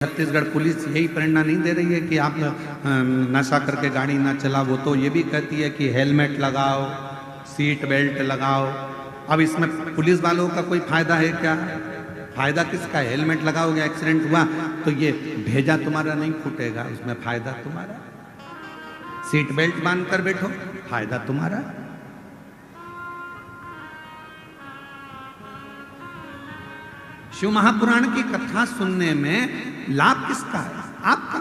Chhattisgarh police यही प्रेरणा नहीं दे रही है कि आप नशा करके गाड़ी ना चलाओ, वो तो ये भी कहती है कि हेलमेट लगाओ, सीट बेल्ट लगाओ। अब इसमें पुलिस वालों का कोई फायदा है क्या? फायदा किसका? हेलमेट लगाओगे, एक्सीडेंट हुआ तो ये भेजा तुम्हारा नहीं फूटेगा, उसमें फायदा तुम्हारा। सीट बेल्ट बांध कर बैठो, फायदा तुम्हारा। शिव महापुराण की कथा सुनने में लाभ किसका है? आपका।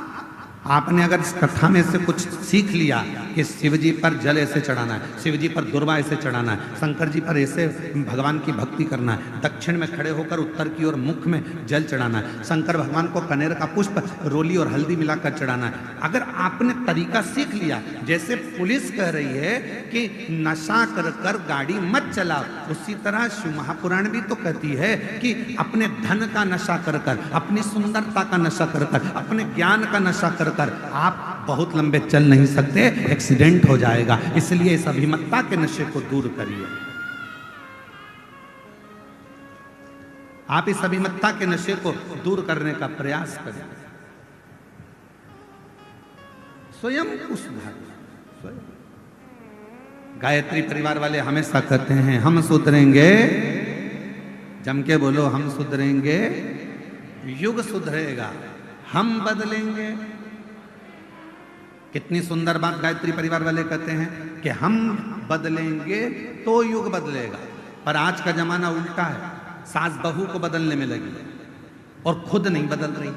आपने अगर इस कथा में से कुछ सीख लिया कि शिव जी पर जल ऐसे चढ़ाना है, शिव जी पर दुर्वा ऐसे चढ़ाना है, शंकर जी पर ऐसे भगवान की भक्ति करना है, दक्षिण में खड़े होकर उत्तर की ओर मुख में जल चढ़ाना है, शंकर भगवान को कनेर का पुष्प रोली और हल्दी मिलाकर चढ़ाना है, अगर आपने तरीका सीख लिया, जैसे पुलिस कह रही है कि नशा कर कर गाड़ी मत चलाओ, उसी तरह शिव महापुराण भी तो कहती है कि अपने धन का नशा कर कर, अपनी सुंदरता का नशा कर कर, अपने ज्ञान का नशा कर कर आप बहुत लंबे चल नहीं सकते, एक्सीडेंट हो जाएगा। इसलिए इस अभिमत्ता के नशे को दूर करिए। आप इस अभिमत्ता के नशे को दूर करने का प्रयास करें, स्वयं को सुधारें। गायत्री परिवार वाले हमेशा कहते हैं हम सुधरेंगे, जम के बोलो, हम सुधरेंगे, युग सुधरेगा, हम बदलेंगे। कितनी सुंदर बात गायत्री परिवार वाले कहते हैं कि हम बदलेंगे तो युग बदलेगा। पर आज का जमाना उल्टा है, सास बहू को बदलने में लगी और खुद नहीं बदल रही।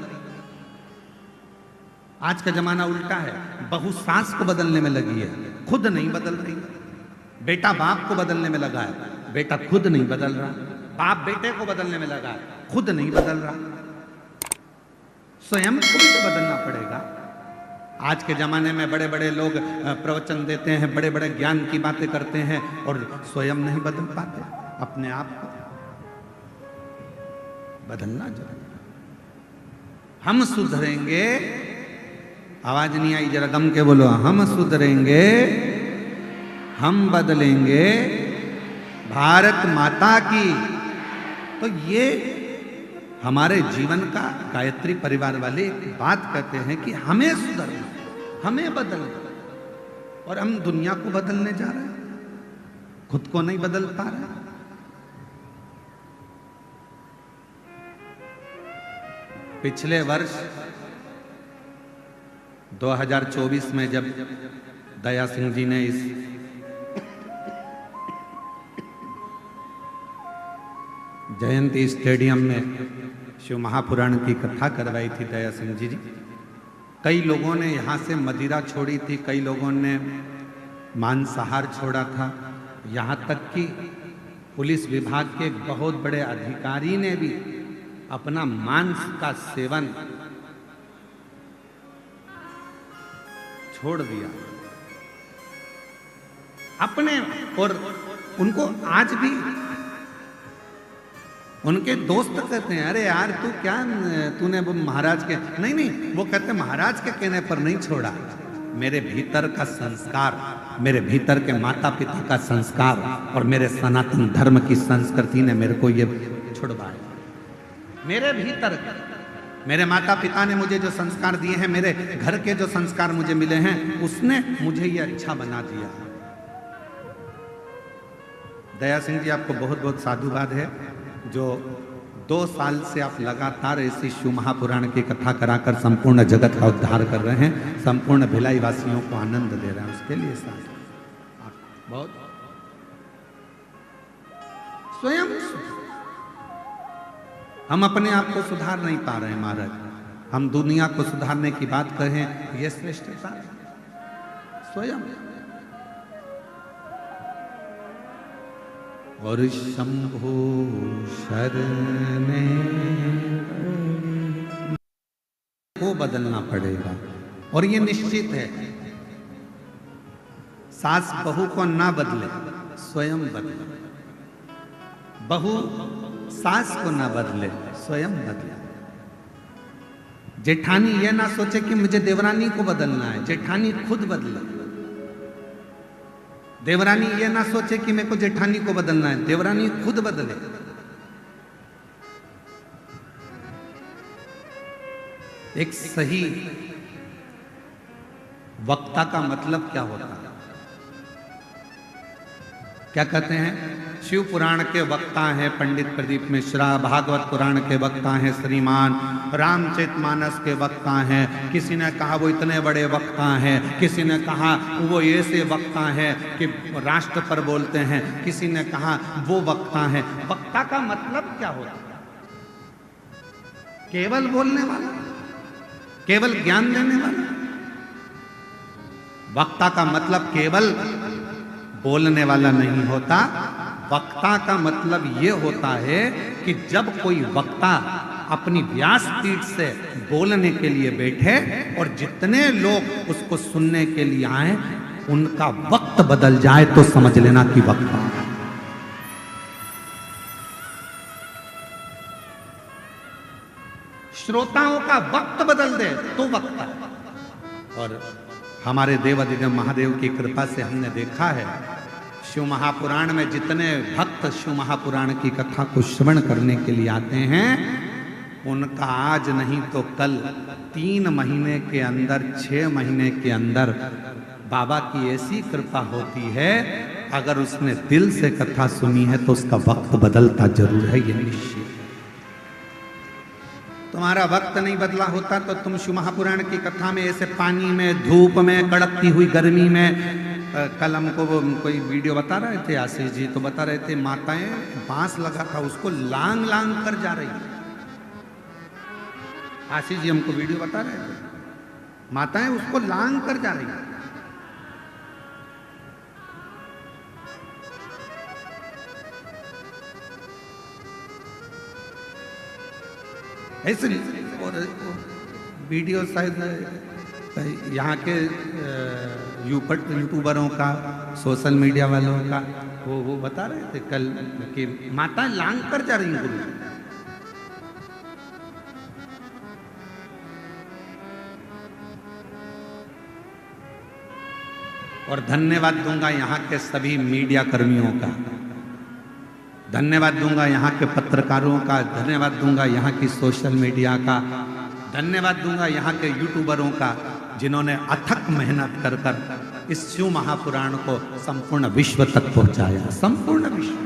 आज का जमाना उल्टा है, बहू सास को बदलने में लगी है, खुद नहीं बदल रही। बेटा बाप को बदलने में लगा है, बेटा खुद नहीं बदल रहा। बाप बेटे को बदलने में लगा है, खुद नहीं बदल रहा। स्वयं को भी तो बदलना पड़ेगा। आज के जमाने में बड़े बड़े लोग प्रवचन देते हैं, बड़े बड़े ज्ञान की बातें करते हैं और स्वयं नहीं बदल पाते। अपने आप को बदलना जरूरी। हम सुधरेंगे, आवाज नहीं आई, जरा दम के बोलो, हम सुधरेंगे, हम बदलेंगे, भारत माता की। तो ये हमारे जीवन का गायत्री परिवार वाले एक बात कहते हैं कि हमें सुधरना, हमें बदलना, और हम दुनिया को बदलने जा रहे हैं, खुद को नहीं बदल पा रहे। पिछले वर्ष 2024 में जब दया सिंह जी ने इस जयंती स्टेडियम में शिव महापुराण की कथा करवाई थी दया सिंह जी, कई लोगों ने यहाँ से मदिरा छोड़ी थी, कई लोगों ने मांसाहार छोड़ा था, यहाँ तक कि पुलिस विभाग के एक बहुत बड़े अधिकारी ने भी अपना मांस का सेवन छोड़ दिया अपने। और उनको आज भी उनके दोस्त कहते हैं, अरे यार तू क्या, तूने वो महाराज के, नहीं, वो कहते महाराज के कहने पर नहीं छोड़ा, मेरे भीतर का संस्कार, मेरे भीतर के माता पिता का संस्कार और मेरे सनातन धर्म की संस्कृति ने मेरे को ये छुड़वाया। मेरे भीतर, मेरे माता पिता ने मुझे जो संस्कार दिए हैं, मेरे घर के जो संस्कार मुझे मिले हैं, उसने मुझे ये अच्छा बना दिया। दया सिंह जी, आपको बहुत बहुत साधुवाद है जो 2 साल से आप लगातार ऐसी शिव महापुराण की कथा कराकर संपूर्ण जगत का उद्धार कर रहे हैं, संपूर्ण भिलाई वासियों को आनंद दे रहे हैं, उसके लिए आप बहुत स्वयं। हम अपने आप को सुधार नहीं पा रहे हैं महाराज, हम दुनिया को सुधारने की बात कहें, यह श्रेष्ठता स्वयं। और शंभो शरणे को बदलना पड़ेगा, और ये निश्चित है, सास बहू को ना बदले, स्वयं बदले। बहू सास को ना बदले, स्वयं बदले। जेठानी ये ना सोचे कि मुझे देवरानी को बदलना है, जेठानी खुद बदले। देवरानी ये ना सोचे कि मेरे को जेठानी को बदलना है, देवरानी खुद बदले। एक सही वक्ता का मतलब क्या होता है? क्या कहते हैं? शिव पुराण के वक्ता हैं पंडित प्रदीप मिश्रा, भागवत पुराण के वक्ता हैं श्रीमान, रामचरितमानस के वक्ता हैं, किसी ने कहा वो इतने बड़े वक्ता हैं, किसी ने कहा वो ऐसे वक्ता हैं कि राष्ट्र पर बोलते हैं, किसी ने कहा वो वक्ता हैं। वक्ता का मतलब क्या होता है? केवल बोलने वाला, केवल ज्ञान देने वाला। वक्ता का मतलब केवल बोलने वाला नहीं होता। वक्ता का मतलब ये होता है कि जब कोई वक्ता अपनी व्यासपीठ से बोलने के लिए बैठे और जितने लोग उसको सुनने के लिए आए उनका वक्त बदल जाए तो समझ लेना कि वक्ता है। श्रोताओं का वक्त बदल दे तो वक्ता है। और हमारे देवादिदेव महादेव की कृपा से हमने देखा है शिव महापुराण में जितने भक्त शिव महापुराण की कथा को श्रवण करने के लिए आते हैं उनका आज नहीं तो कल 3 महीने के अंदर 6 महीने के अंदर बाबा की ऐसी कृपा होती है। अगर उसने दिल से कथा सुनी है तो उसका वक्त बदलता जरूर है, ये निश्चित। तुम्हारा वक्त नहीं बदला होता तो तुम शिव महापुराण की कथा में ऐसे पानी में, धूप में, कड़कती हुई गर्मी में। कल हमको वो कोई वीडियो बता रहे थे आशीष जी, तो बता रहे थे माताएं बांस लगा था उसको लांग लांग कर जा रही। आशीष जी हमको वीडियो बता रहे थे, माताएं उसको लांग कर जा रही। ऐसे और वीडियो शायद यहाँ के यूट्यूबरों का, सोशल मीडिया वालों का वो बता रहे थे कल कि माता लांग कर जा रही गुरु। और धन्यवाद दूंगा यहाँ के सभी मीडिया कर्मियों का, धन्यवाद दूंगा यहाँ के पत्रकारों का, धन्यवाद दूंगा यहाँ की सोशल मीडिया का, धन्यवाद दूंगा यहाँ के यूट्यूबरों का जिन्होंने अथक मेहनत कर कर इस शिव महापुराण को संपूर्ण विश्व तक पहुंचाया। संपूर्ण विश्व।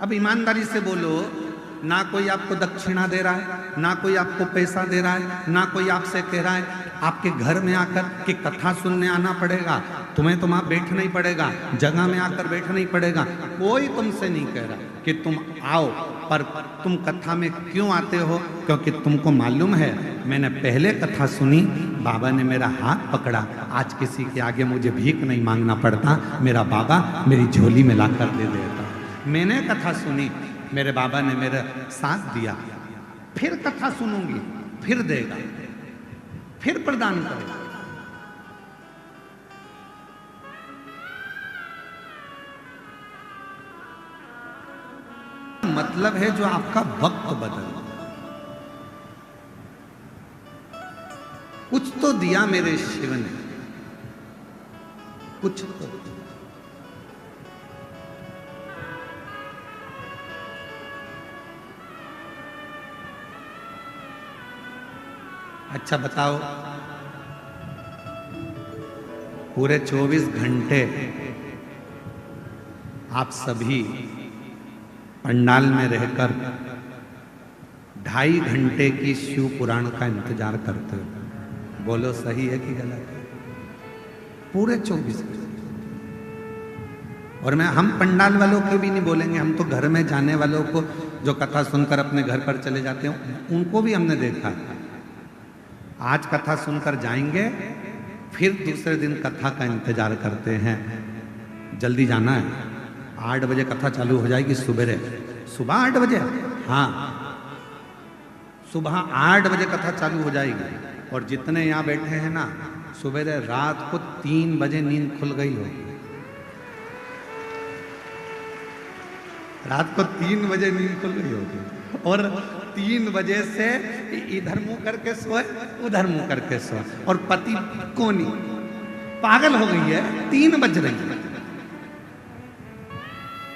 अब ईमानदारी से बोलो, ना कोई आपको दक्षिणा दे रहा है, ना कोई आपको पैसा दे रहा है, ना कोई आपसे कह रहा है आपके घर में आकर कि कथा सुनने आना पड़ेगा, तुम्हें तो वहां बैठना ही पड़ेगा, जगह में आकर बैठना ही पड़ेगा। कोई तुमसे नहीं कह रहा कि तुम आओ, पर तुम कथा में क्यों आते हो? क्योंकि तुमको मालूम है मैंने पहले कथा सुनी, बाबा ने मेरा हाथ पकड़ा, आज किसी के आगे मुझे भीख नहीं मांगना पड़ता, मेरा बाबा मेरी झोली में लाकर दे देता। मैंने कथा सुनी, मेरे बाबा ने मेरा साथ दिया, फिर कथा सुनूंगी, फिर देगा, फिर प्रदान करेगा। मतलब है जो आपका वक्त बदल। कुछ तो दिया मेरे शिव ने, कुछ तो। अच्छा बताओ, पूरे 24 घंटे आप सभी पंडाल में रहकर 2.5 घंटे की शिव पुराण का इंतजार करते हो। बोलो सही है कि गलत है? पूरे 24 घंटे। और हम पंडाल वालों को भी नहीं बोलेंगे, हम तो घर में जाने वालों को जो कथा सुनकर अपने घर पर चले जाते हैं उनको भी हमने देखा। आज कथा सुनकर जाएंगे, फिर दूसरे दिन कथा का इंतजार करते हैं। जल्दी जाना है, 8 बजे कथा चालू हो जाएगी सुबह 8 बजे। हाँ, सुबह 8 बजे कथा चालू हो जाएगी। और जितने यहाँ बैठे हैं ना, सुबह रात को 3 बजे नींद खुल गई हो। रात को 3 बजे नींद खुल गई होगी और 3 बजे से इधर मुंह करके सोए, उधर मुंह करके सोए। और पति कोनी पागल हो गई है, 3 बज रही है,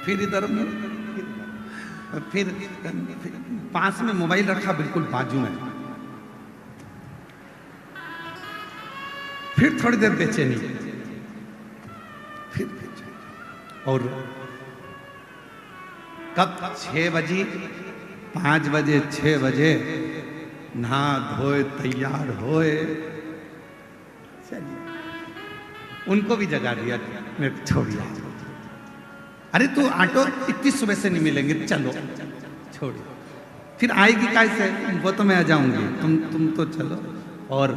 फिर इधर फिर पास में मोबाइल रखा, बिल्कुल बाजू में। फिर थोड़ी देर बेचैनी, फिर और कब 6 बजे, 5 बजे, 6 बजे नहा धोए तैयार होए, चलिए उनको भी जगा दिया, मेरे को छोड़िए। अरे तू ऑटो इतनी सुबह से नहीं मिलेंगे, चलो छोड़िए। फिर आएगी कैसे? वो तो मैं आ जाऊंगी, तुम तो चलो। और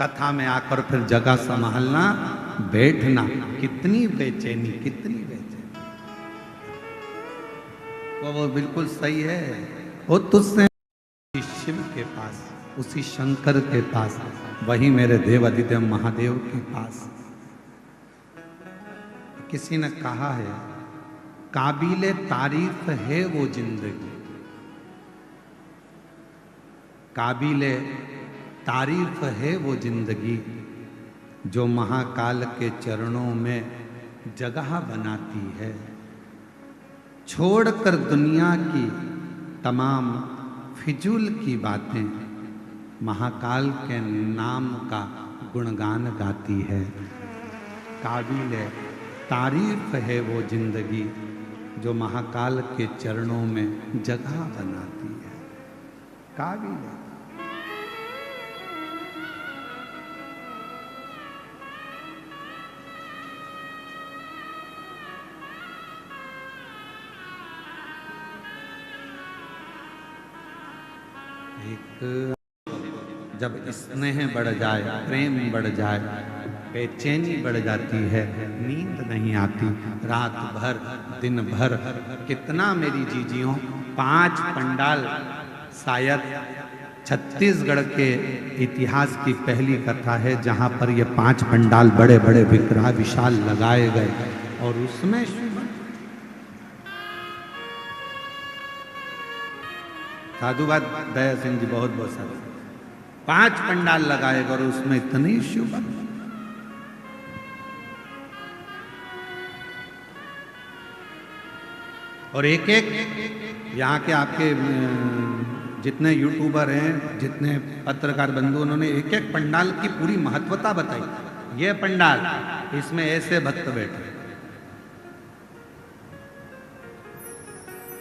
कथा में आकर फिर जगह संभालना, बैठना, कितनी बेचैनी, कितनी बेचैनी। वो बिल्कुल सही है। वो तुझसे शिव के पास, उसी शंकर के पास, वही मेरे देवादिदेव महादेव के पास। किसी ने कहा है, काबिले तारीफ है वो जिंदगी, काबिले तारीफ है वो जिंदगी, जो महाकाल के चरणों में जगह बनाती है। छोड़कर दुनिया की तमाम फिजूल की बातें, महाकाल के नाम का गुणगान गाती है। काबिले तारीफ है वो जिंदगी, जो महाकाल के चरणों में जगह बनाती है। काबिल है। एक जब स्नेह बढ़ जाए, प्रेम बढ़ जाए, बेचैनी बढ़ जाती है, नींद नहीं आती रात भर दिन भर। कितना मेरी जीजियों, 5 पंडाल, शायद छत्तीसगढ़ के इतिहास की पहली कथा है जहां पर ये 5 पंडाल बड़े बड़े विग्रह विशाल लगाए गए, और उसमें साधुवाद दया सिंह जी बहुत बहुत सारे 5 पंडाल लगाए गए, और उसमें इतनी शुभ। और एक एक यहाँ के आपके जितने यूट्यूबर हैं, जितने पत्रकार बंधु, उन्होंने एक एक पंडाल की पूरी महत्वता बताई। ये पंडाल, इसमें ऐसे भक्त बैठे।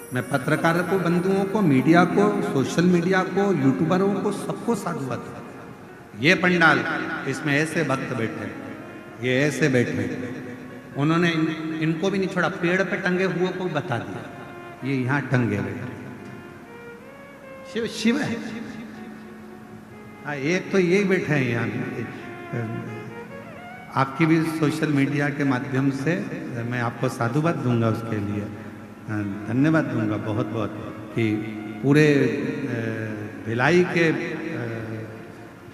मैं पत्रकारों को, बंधुओं को, मीडिया को, सोशल मीडिया को, यूट्यूबरों को, सबको साधुवाद। ये पंडाल, इसमें ऐसे भक्त बैठे, ये ऐसे बैठे। उन्होंने इनको भी नहीं छोड़ा, पेड़ पे टंगे हुए को बता दिया, ये यहाँ टंगे हुए। शिव शिव है। हाँ, एक तो ये बैठे हैं यहाँ। आपकी भी सोशल मीडिया के माध्यम से मैं आपको साधुवाद दूंगा, उसके लिए धन्यवाद दूंगा बहुत बहुत, कि पूरे भिलाई के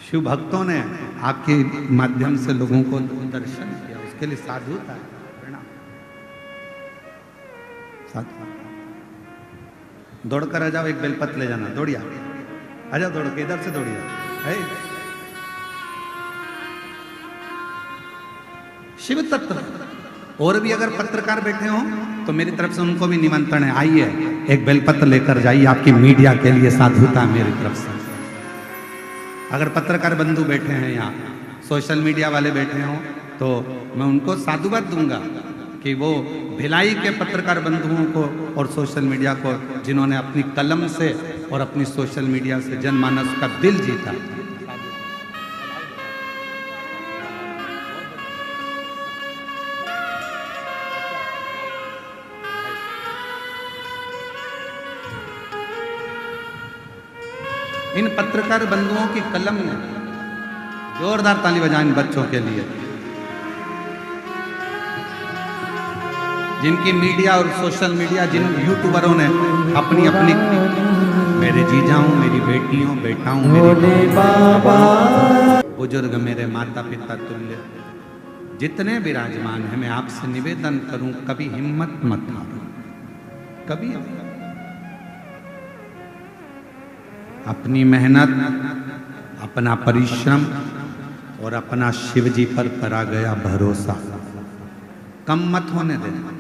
शिव भक्तों ने आपके माध्यम से लोगों को दर्शन किया, उसके लिए साधुता प्रणाम। साधु दौड़ कर आ जाओ, एक बेलपत्र ले जाना, दौड़िया आ जाओ, दौड़ के इधर से दौड़िया है। शिव तत्व। और भी अगर पत्रकार बैठे हो तो मेरी तरफ से उनको भी निमंत्रण है, आइए एक बेलपत्र लेकर जाइए, आपकी मीडिया के लिए साधुता मेरी तरफ से। अगर पत्रकार बंधु बैठे हैं यहाँ, सोशल मीडिया वाले बैठे हों, तो मैं उनको साधुवाद दूंगा कि वो भिलाई के पत्रकार बंधुओं को और सोशल मीडिया को, जिन्होंने अपनी कलम से और अपनी सोशल मीडिया से जनमानस का दिल जीता। इन पत्रकार बंधुओं की कलम ने, जोरदार ताली बजाएं इन बच्चों के लिए, जिनकी मीडिया और सोशल मीडिया, जिन यूट्यूबरों ने अपनी अपनी, मेरे जीजाओं, मेरी बेटियों, बेटाओं, मेरे बाबा, बुजुर्ग, मेरे माता पिता तुल्य जितने विराजमान हैं, मैं आपसे निवेदन करूं, कभी हिम्मत मत हारो, कभी। अपनी मेहनत, अपना परिश्रम और अपना शिव जी पर करा गया भरोसा कम मत होने देना।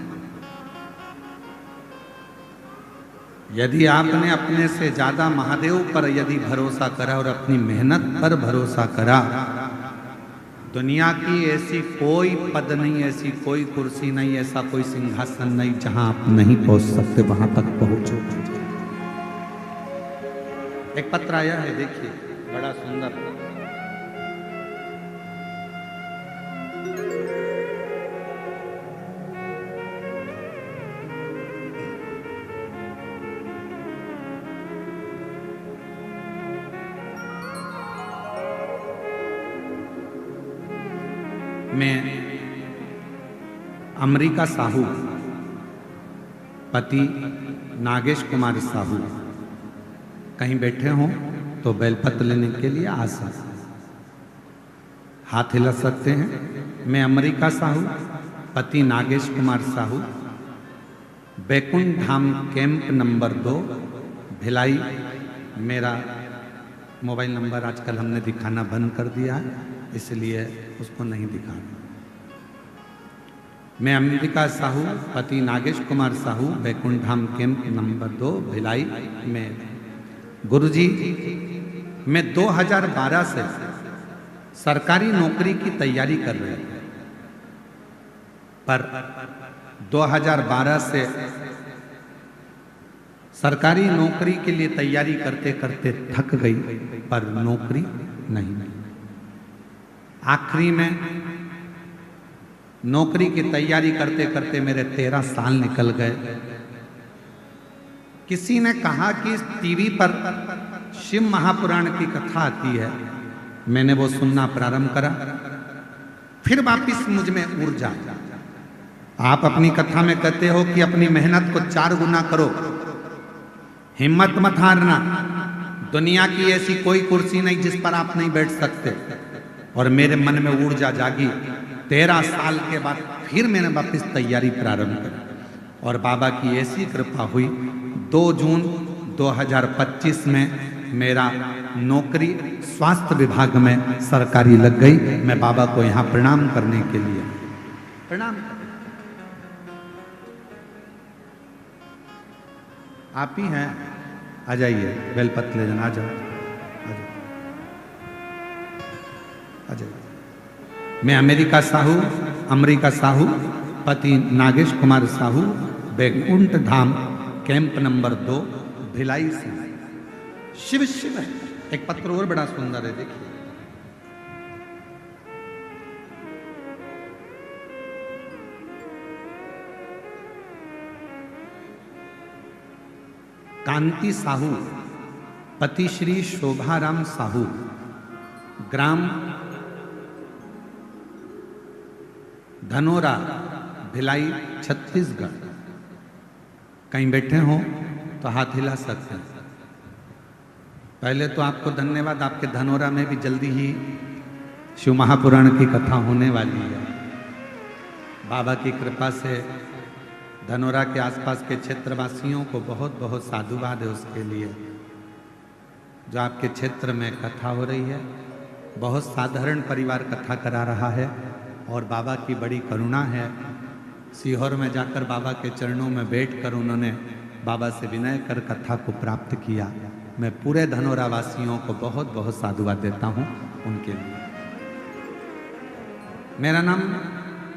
यदि आपने अपने से ज्यादा महादेव पर यदि भरोसा करा और अपनी मेहनत पर भरोसा करा, दुनिया की ऐसी कोई पद नहीं, ऐसी कोई कुर्सी नहीं, ऐसा कोई सिंहासन नहीं जहां आप नहीं पहुंच सकते, वहां तक पहुंचो। एक पत्र आया है, देखिए, बड़ा सुंदर। मैं अमरीका साहू, पति नागेश कुमार साहू, कहीं बैठे हों तो बेलपत्र लेने के लिए आ सकते, हाथ हिला सकते हैं। मैं अमरीका साहू, पति नागेश कुमार साहू, बैकुंठ धाम कैंप नंबर 2, भिलाई। मेरा मोबाइल नंबर आजकल हमने दिखाना बंद कर दिया है, इसलिए उसको नहीं दिखाना। मैं अमरीका साहू, पति नागेश कुमार साहू, बैकुंठ धाम कैंप नंबर 2, भिलाई में। गुरुजी, मैं 2012 से सरकारी नौकरी की तैयारी कर रही हूं, पर 2012 से सरकारी नौकरी के लिए तैयारी करते करते थक गई, पर नौकरी नहीं मिली। आखिरी में नौकरी की तैयारी करते करते मेरे 13 साल निकल गए। किसी ने कहा कि टीवी पर शिव महापुराण की कथा आती है, मैंने वो सुनना प्रारंभ करा, फिर वापिस मुझ में ऊर्जा। आप अपनी कथा में कहते हो कि अपनी मेहनत को 4 गुना करो, हिम्मत मत हारना, दुनिया की ऐसी कोई कुर्सी नहीं जिस पर आप नहीं बैठ सकते। और मेरे मन में ऊर्जा जागी। 13 साल के बाद फिर मैंने वापस तैयारी प्रारंभ की और बाबा की ऐसी कृपा हुई, 2 जून 2025 में मेरा नौकरी स्वास्थ्य विभाग में सरकारी लग गई। मैं बाबा को यहाँ प्रणाम करने के लिए प्रणाम। आप ही हैं, आ जाइए, बेलपत्र ले जाना, आ जाओ, आ जाओ। मैं अमरीका साहू, पति नागेश कुमार साहू, बैकुंठ धाम कैंप नंबर 2, भिलाई से। शिव शिव है। एक पत्र और बड़ा सुंदर है, देखिए। कांति साहू, पति श्री शोभाराम साहू, ग्राम धनोरा, भिलाई, छत्तीसगढ़। कहीं बैठे हो तो हाथ हिला सकते हैं। पहले तो आपको धन्यवाद, आपके धनोरा में भी जल्दी ही शिव महापुराण की कथा होने वाली है। बाबा की कृपा से धनोरा के आसपास के क्षेत्रवासियों को बहुत बहुत साधुवाद है उसके लिए। जो आपके क्षेत्र में कथा हो रही है, बहुत साधारण परिवार कथा करा रहा है और बाबा की बड़ी करुणा है। सीहोर में जाकर बाबा के चरणों में बैठकर उन्होंने बाबा से विनय कर कथा को प्राप्त किया। मैं पूरे धनोरा वासियों को बहुत बहुत साधुवाद देता हूं उनके लिए। मेरा नाम,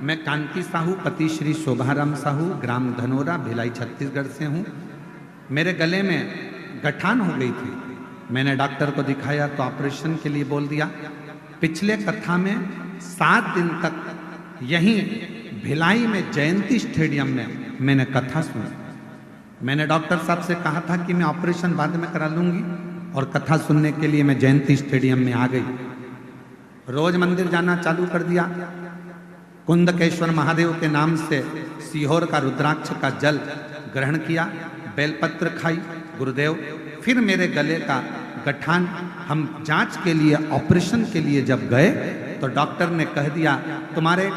मैं कांति साहू, पति श्री शोभाराम साहू, ग्राम धनोरा, भिलाई, छत्तीसगढ़ से हूँ। मेरे गले में गठान हो गई थी। मैंने डॉक्टर को दिखाया तो ऑपरेशन के लिए बोल दिया। पिछले कथा में 7 दिन तक यहीं भिलाई में जयंती स्टेडियम में मैंने कथा सुनी। मैंने डॉक्टर साहब से कहा था कि मैं ऑपरेशन बाद में करा लूंगी, और कथा सुनने के लिए मैं जयंती स्टेडियम में आ गई। रोज मंदिर जाना चालू कर दिया। कुंदकेश्वर महादेव के नाम से सीहोर का रुद्राक्ष का जल ग्रहण किया, बेलपत्र खाई, गुरुदेव। फिर मेरे गले का गठान, हम जांच के लिए, ऑपरेशन के लिए जब गए तो डॉक्टर ने कह दिया तुम्हारे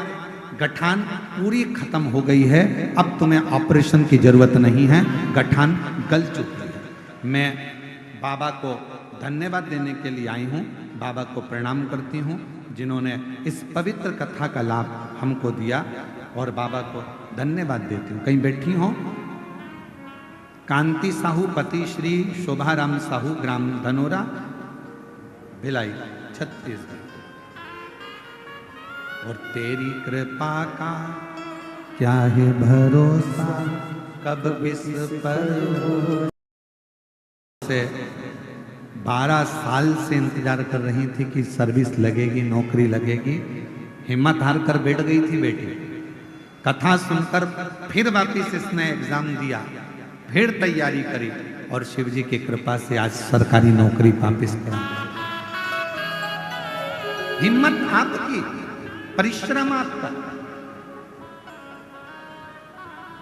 गठान पूरी खत्म हो गई है, अब तुम्हें ऑपरेशन की जरूरत नहीं है, गठान गल चुकी है। मैं बाबा को धन्यवाद देने के लिए आई हूँ, बाबा को प्रणाम करती हूँ जिन्होंने इस पवित्र कथा का लाभ हमको दिया, और बाबा को धन्यवाद देती हूँ। कहीं बैठी हो, कांति साहू पति श्री शोभाराम साहू, ग्राम धनोरा, भिलाई, छत्तीसगढ़। और तेरी कृपा का क्या है भरोसा, कब इस पर से 12 साल से इंतजार कर रही थी कि सर्विस लगेगी, नौकरी लगेगी। हिम्मत हार कर बैठ गई थी बेटी। कथा सुनकर फिर वापिस इसने एग्जाम दिया, फिर तैयारी करी और शिव जी की कृपा से आज सरकारी नौकरी वापिस पड़ा। हिम्मत आपकी, परिश्रम आपका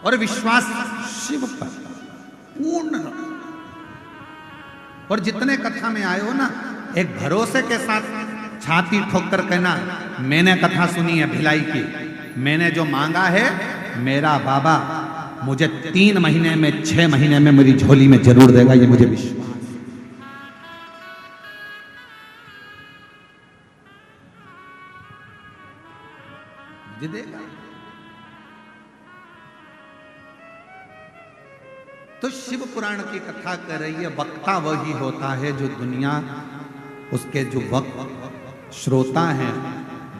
और विश्वास शिव पर पूर्ण। और जितने कथा में आए हो ना, एक भरोसे के साथ छाती ठोक कर कहना, मैंने कथा सुनी है भिलाई की, मैंने जो मांगा है मेरा बाबा मुझे 3 महीने में 6 महीने में मेरी झोली में जरूर देगा, ये मुझे विश्वास मुझे देगा। तो शिव पुराण की कथा कर रही है, वक्ता वही होता है जो दुनिया उसके जो वक्त श्रोता है,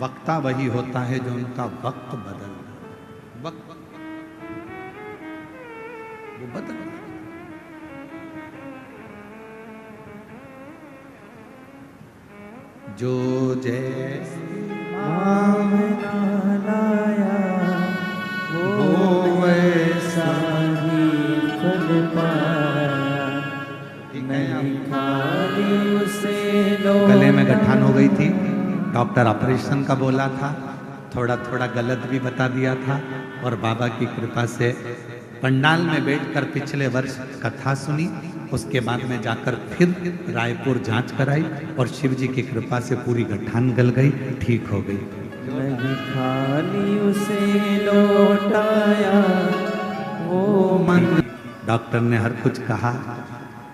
वक्ता वही होता है जो उनका वक्त बदल, वक्त वो बदल। जो जैसे भावना लाया वो वैसा ही फल पाया। नहीं खाली उसे गले में गठान हो गई थी, डॉक्टर ऑपरेशन का बोला था, थोड़ा थोड़ा गलत भी बता दिया था। और बाबा की कृपा से पंडाल में बैठकर पिछले वर्ष कथा सुनी, उसके बाद में जाकर फिर रायपुर जांच कराई और शिव जी की कृपा से पूरी गठान गल गई, ठीक हो गई। नहीं खाली उसे लौटाया वो मन। डॉक्टर ने हर कुछ कहा,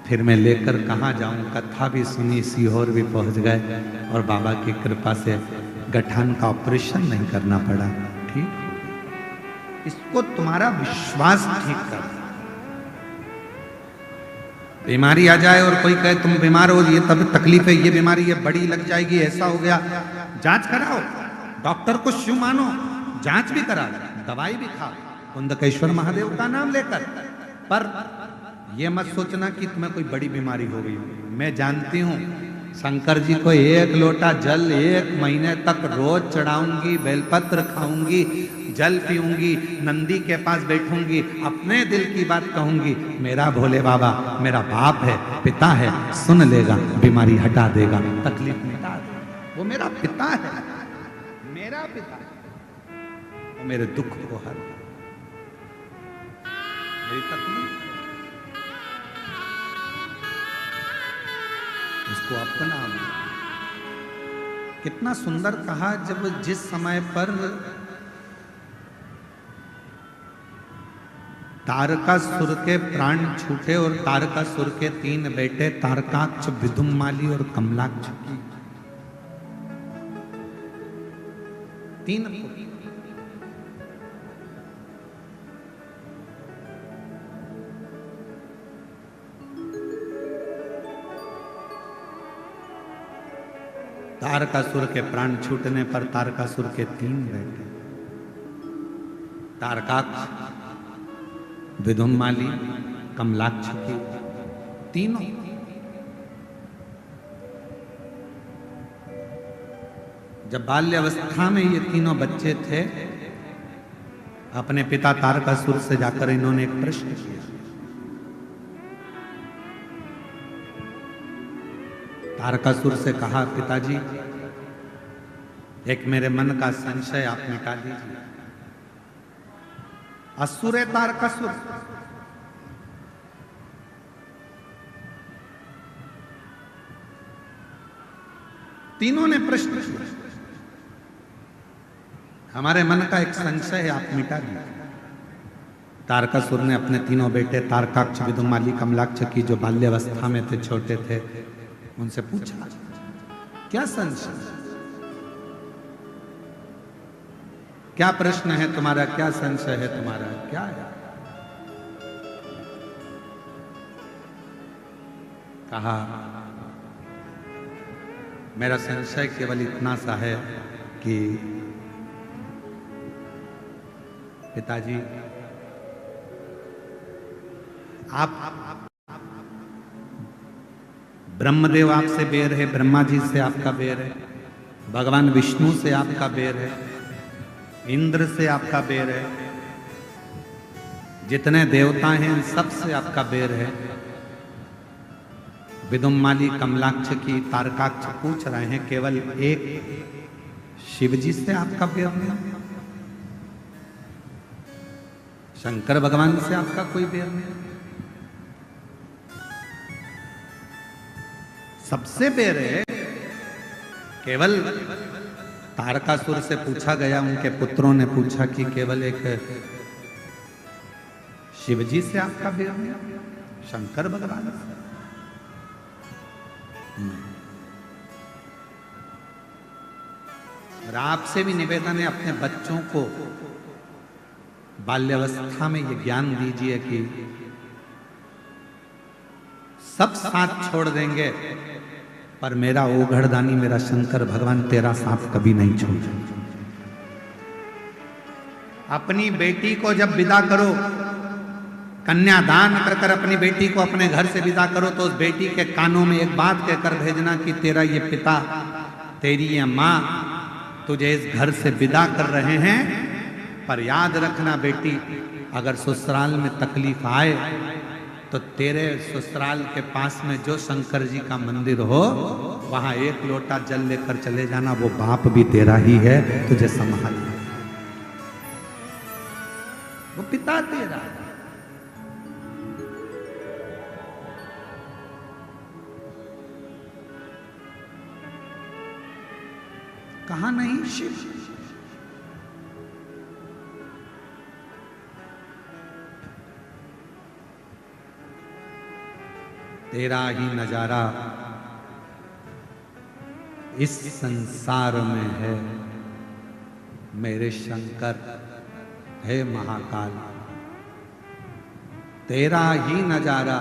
फिर मैं लेकर कहाँ जाऊं, कथा भी सुनी, सीहोर भी पहुंच गए और बाबा की कृपा से गठान का ऑपरेशन नहीं करना पड़ा, ठीक। इसको तुम्हारा विश्वास ठीक कर। बीमारी आ जाए और कोई कहे तुम बीमार हो, ये तब तकलीफ है, ये बीमारी है, बड़ी लग जाएगी, ऐसा हो गया, जांच कराओ, डॉक्टर को शिव मानो, जांच भी कराओ, दवाई भी खाओ कुंदकेश्वर महादेव का नाम लेकर। पर यह मत सोचना कि तुम्हें कोई बड़ी बीमारी हो गई। मैं जानती हूं शंकर जी को 1 लोटा जल 1 महीने तक रोज चढ़ाऊंगी, बेलपत्र खाऊंगी, जल पीऊंगी, नंदी के पास बैठूंगी, अपने दिल की बात कहूंगी, मेरा भोले बाबा मेरा बाप है, पिता है, सुन लेगा, बीमारी हटा देगा, तकलीफ मिटा देगा। वो मेरा पिता है, मेरा पिता है, वो मेरे दुख को हर, मेरी तकलीफ उसको अपना। कितना सुंदर कहा, जब जिस समय पर तारकासुर के प्राण छूटे और तारकासुर के 3 बेटे तारकाक्ष, विदुम्माली और कमलाक्ष की 3 तारकासुर के प्राण छूटने पर तारकासुर के 3 बेटे तारकाक्ष, विदुम्माली, कमलाक्ष की तीनों। जब बाल्यावस्था में ये तीनों बच्चे थे, अपने पिता तारकासुर से जाकर इन्होंने एक प्रश्न किया। तारकासुर से कहा, पिताजी एक मेरे मन का संशय आप मिटा दीजिए। असुर है तारकासुर, तीनों ने प्रश्न किया, हमारे मन का एक संशय है, आप मिटा दीजिए। तारकासुर ने अपने तीनों बेटे तारकाक्ष, विदुम्माली, कमलाक्ष की जो बाल्यावस्था में थे, छोटे थे, उनसे पूछा, क्या संशय, क्या प्रश्न है तुम्हारा, क्या संशय है तुम्हारा, क्या है? कहा, मेरा संशय केवल इतना सा है कि पिताजी आप ब्रह्मदेव आपसे बेर है, ब्रह्मा जी से आपका बेर है, भगवान विष्णु से आपका बेर है, इंद्र से आपका बेर है, जितने देवता हैं इन सब से आपका बेर है। विदुम्माली, कमलाक्ष की, तारकाक्ष पूछ रहे हैं, केवल एक शिव जी से आपका बेर नहीं, शंकर भगवान से आपका कोई बेर नहीं, सबसे बेर है। केवल तारकासुर से पूछा गया, उनके पुत्रों ने पूछा कि केवल एक शिवजी से आपका बेर नहीं, शंकर भगवान से नहीं। और आपसे भी निवेदन है, अपने बच्चों को बाल्यावस्था में ये ज्ञान दीजिए कि सब साथ छोड़ देंगे पर मेरा ओघड़दानी, मेरा शंकर भगवान तेरा साथ कभी नहीं छोड़ेगा। अपनी बेटी को जब विदा करो, कन्यादान कर कर अपनी बेटी को अपने घर से विदा करो, तो उस बेटी के कानों में एक बात कहकर भेजना कि तेरा ये पिता, तेरी ये माँ तुझे इस घर से विदा कर रहे हैं, पर याद रखना बेटी, अगर ससुराल में तकलीफ आए तो तेरे ससुराल के पास में जो शंकर जी का मंदिर हो, वहां एक लोटा जल लेकर चले जाना, वो बाप भी तेरा ही है, तुझे संभाल, वो पिता तेरा। कहा नहीं शिव, तेरा ही नजारा इस संसार में है मेरे शंकर, हे महाकाल, तेरा ही नजारा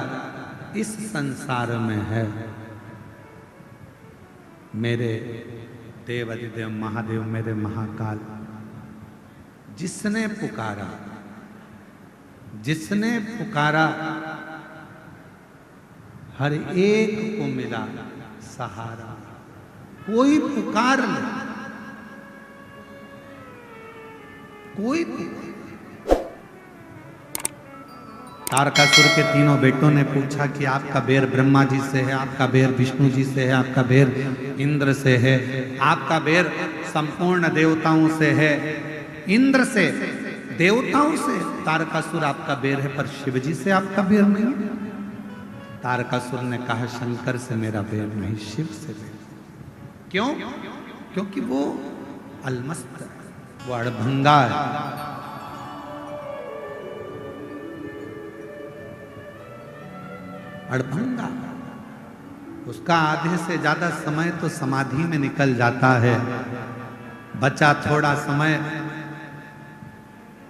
इस संसार में है मेरे देवाधिदेव महादेव, मेरे महाकाल। जिसने पुकारा, जिसने पुकारा, हर एक को मिला सहारा। कोई पुकार ले, कोई तारकासुर के तीनों बेटों ने पूछा कि आपका बेर ब्रह्मा जी से है, आपका बेर विष्णु जी से है, आपका बेर इंद्र से है, आपका बेर संपूर्ण देवताओं से है, इंद्र से, देवताओं से। तारकासुर आपका बेर है, पर शिव जी से आपका बेर नहीं है। तारकासुर ने कहा, शंकर से मेरा बेर नहीं, शिव से बेर। क्यों? क्योंकि वो अलमस्त है, वो अड़भंगा है। अड़भंगा, उसका आधे से ज्यादा समय तो समाधि में निकल जाता है, बचा थोड़ा समय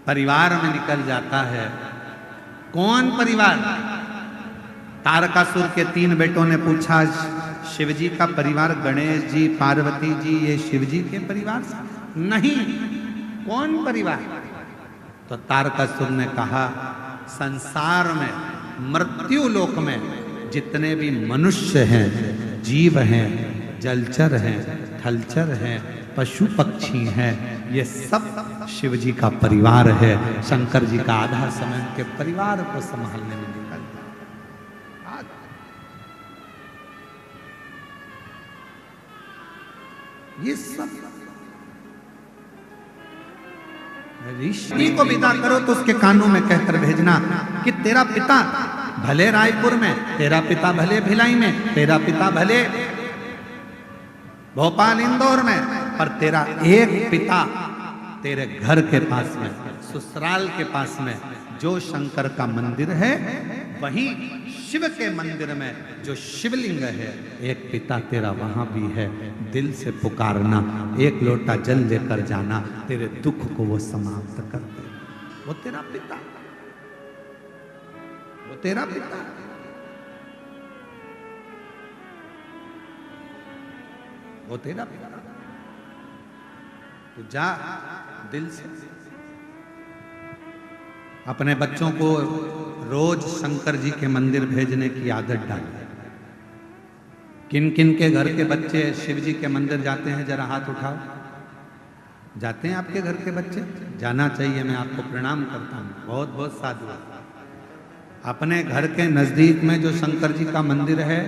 परिवार में निकल जाता है। कौन परिवार? तारकासुर के तीन बेटों ने पूछा, शिवजी का परिवार, गणेश जी, पार्वती जी, ये शिवजी के परिवार से? नहीं। कौन परिवार? तो तारकासुर ने कहा, संसार में, मृत्यु लोक में जितने भी मनुष्य हैं, जीव हैं, जलचर हैं, थलचर हैं, पशु पक्षी हैं, ये सब शिव जी का परिवार है। शंकर जी का आधा समय उनके परिवार को संभालने में निकल जाता। ये सब ऋषि को विदा करो तो उसके कानों में कहकर भेजना कि तेरा पिता भले रायपुर में, तेरा पिता भले भिलाई में, तेरा पिता भले भोपाल इंदौर में, पर तेरा एक पिता तेरे घर के पास में, ससुराल के पास में जो शंकर का मंदिर है, वहीं शिव के मंदिर में जो शिवलिंग है, एक पिता तेरा वहां भी है। दिल से पुकारना, एक लोटा जल लेकर जाना, तेरे दुख को वो समाप्त कर दे। वो तेरा पिता, वो तेरा पिता। वो तेरा बेटा, तो जा दिल से। अपने बच्चों को रोज शंकर जी के मंदिर भेजने की आदत डालिए। किन किन के घर के बच्चे शिव जी के मंदिर जाते हैं, जरा हाथ उठाओ। जाते हैं आपके घर के बच्चे? जाना चाहिए, मैं आपको प्रणाम करता हूँ, बहुत बहुत साधु। अपने घर के नजदीक में जो शंकर जी का मंदिर है,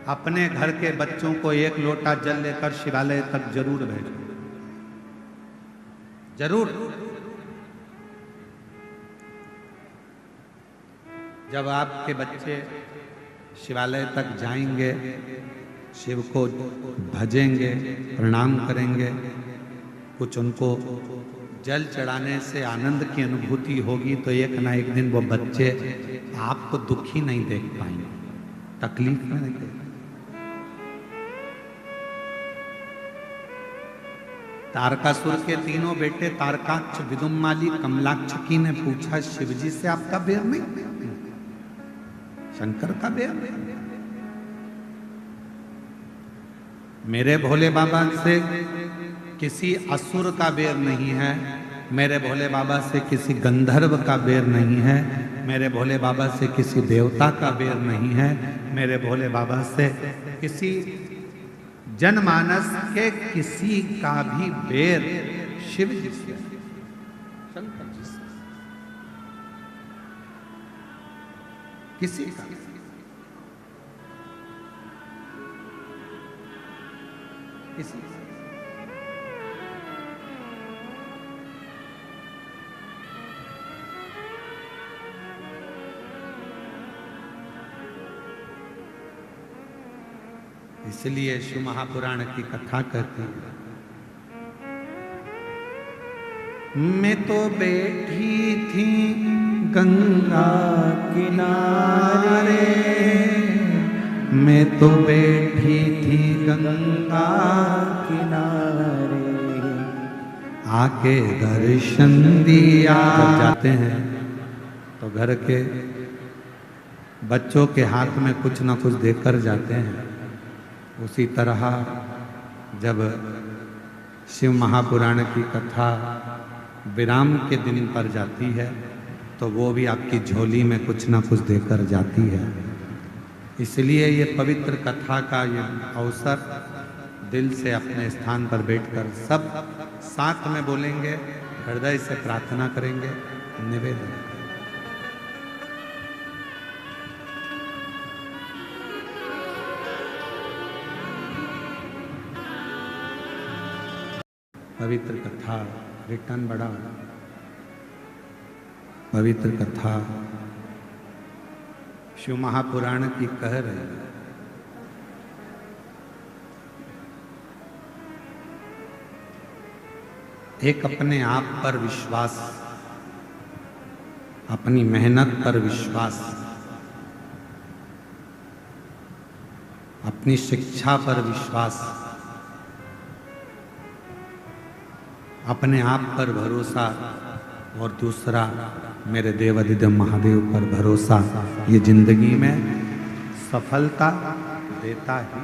अपने घर के बच्चों को एक लोटा जल लेकर शिवालय तक जरूर भेजो, जरूर। जब आपके बच्चे शिवालय तक जाएंगे, शिव को भजेंगे, प्रणाम करेंगे, कुछ उनको जल चढ़ाने से आनंद की अनुभूति होगी, तो एक ना एक दिन वो बच्चे आपको दुखी नहीं देख पाएंगे, तकलीफ में नहीं देख। तारकासुर के तीनों बेटे तारकाक्ष, विदुम्माली, कमलाक्षकी ने पूछा शिवजी से आपका बेर नहीं, शंकर का बेर? मेरे भोले बाबा से किसी असुर का बेर नहीं है, मेरे भोले बाबा से किसी गंधर्व का बेर नहीं है, मेरे भोले बाबा से किसी देवता का बेर नहीं है, मेरे भोले बाबा से किसी जनमानस के किसी का भी बेर शिव जी से, शंकर जी से, किसी का। किसी का। इसलिए शिव महापुराण की कथा कहती है, मैं तो बैठी थी गंगा किनारे, मैं तो बैठी थी गंगा किनारे, आके दर्शन दिया। जब जाते हैं तो घर के बच्चों के हाथ में कुछ ना कुछ देकर जाते हैं। उसी तरह जब शिव महापुराण की कथा विराम के दिन पर जाती है, तो वो भी आपकी झोली में कुछ ना कुछ देकर जाती है। इसलिए ये पवित्र कथा का ये अवसर दिल से अपने स्थान पर बैठकर सब साथ में बोलेंगे, हृदय से प्रार्थना करेंगे, निवेदन। पवित्र कथा रिटर्न बड़ा, पवित्र कथा शिव महापुराण की कह रही है। एक अपने आप पर विश्वास, अपनी मेहनत पर विश्वास, अपनी शिक्षा पर विश्वास, अपने आप पर भरोसा, और दूसरा मेरे देवाधिदेव महादेव पर भरोसा, ये जिंदगी में सफलता देता ही।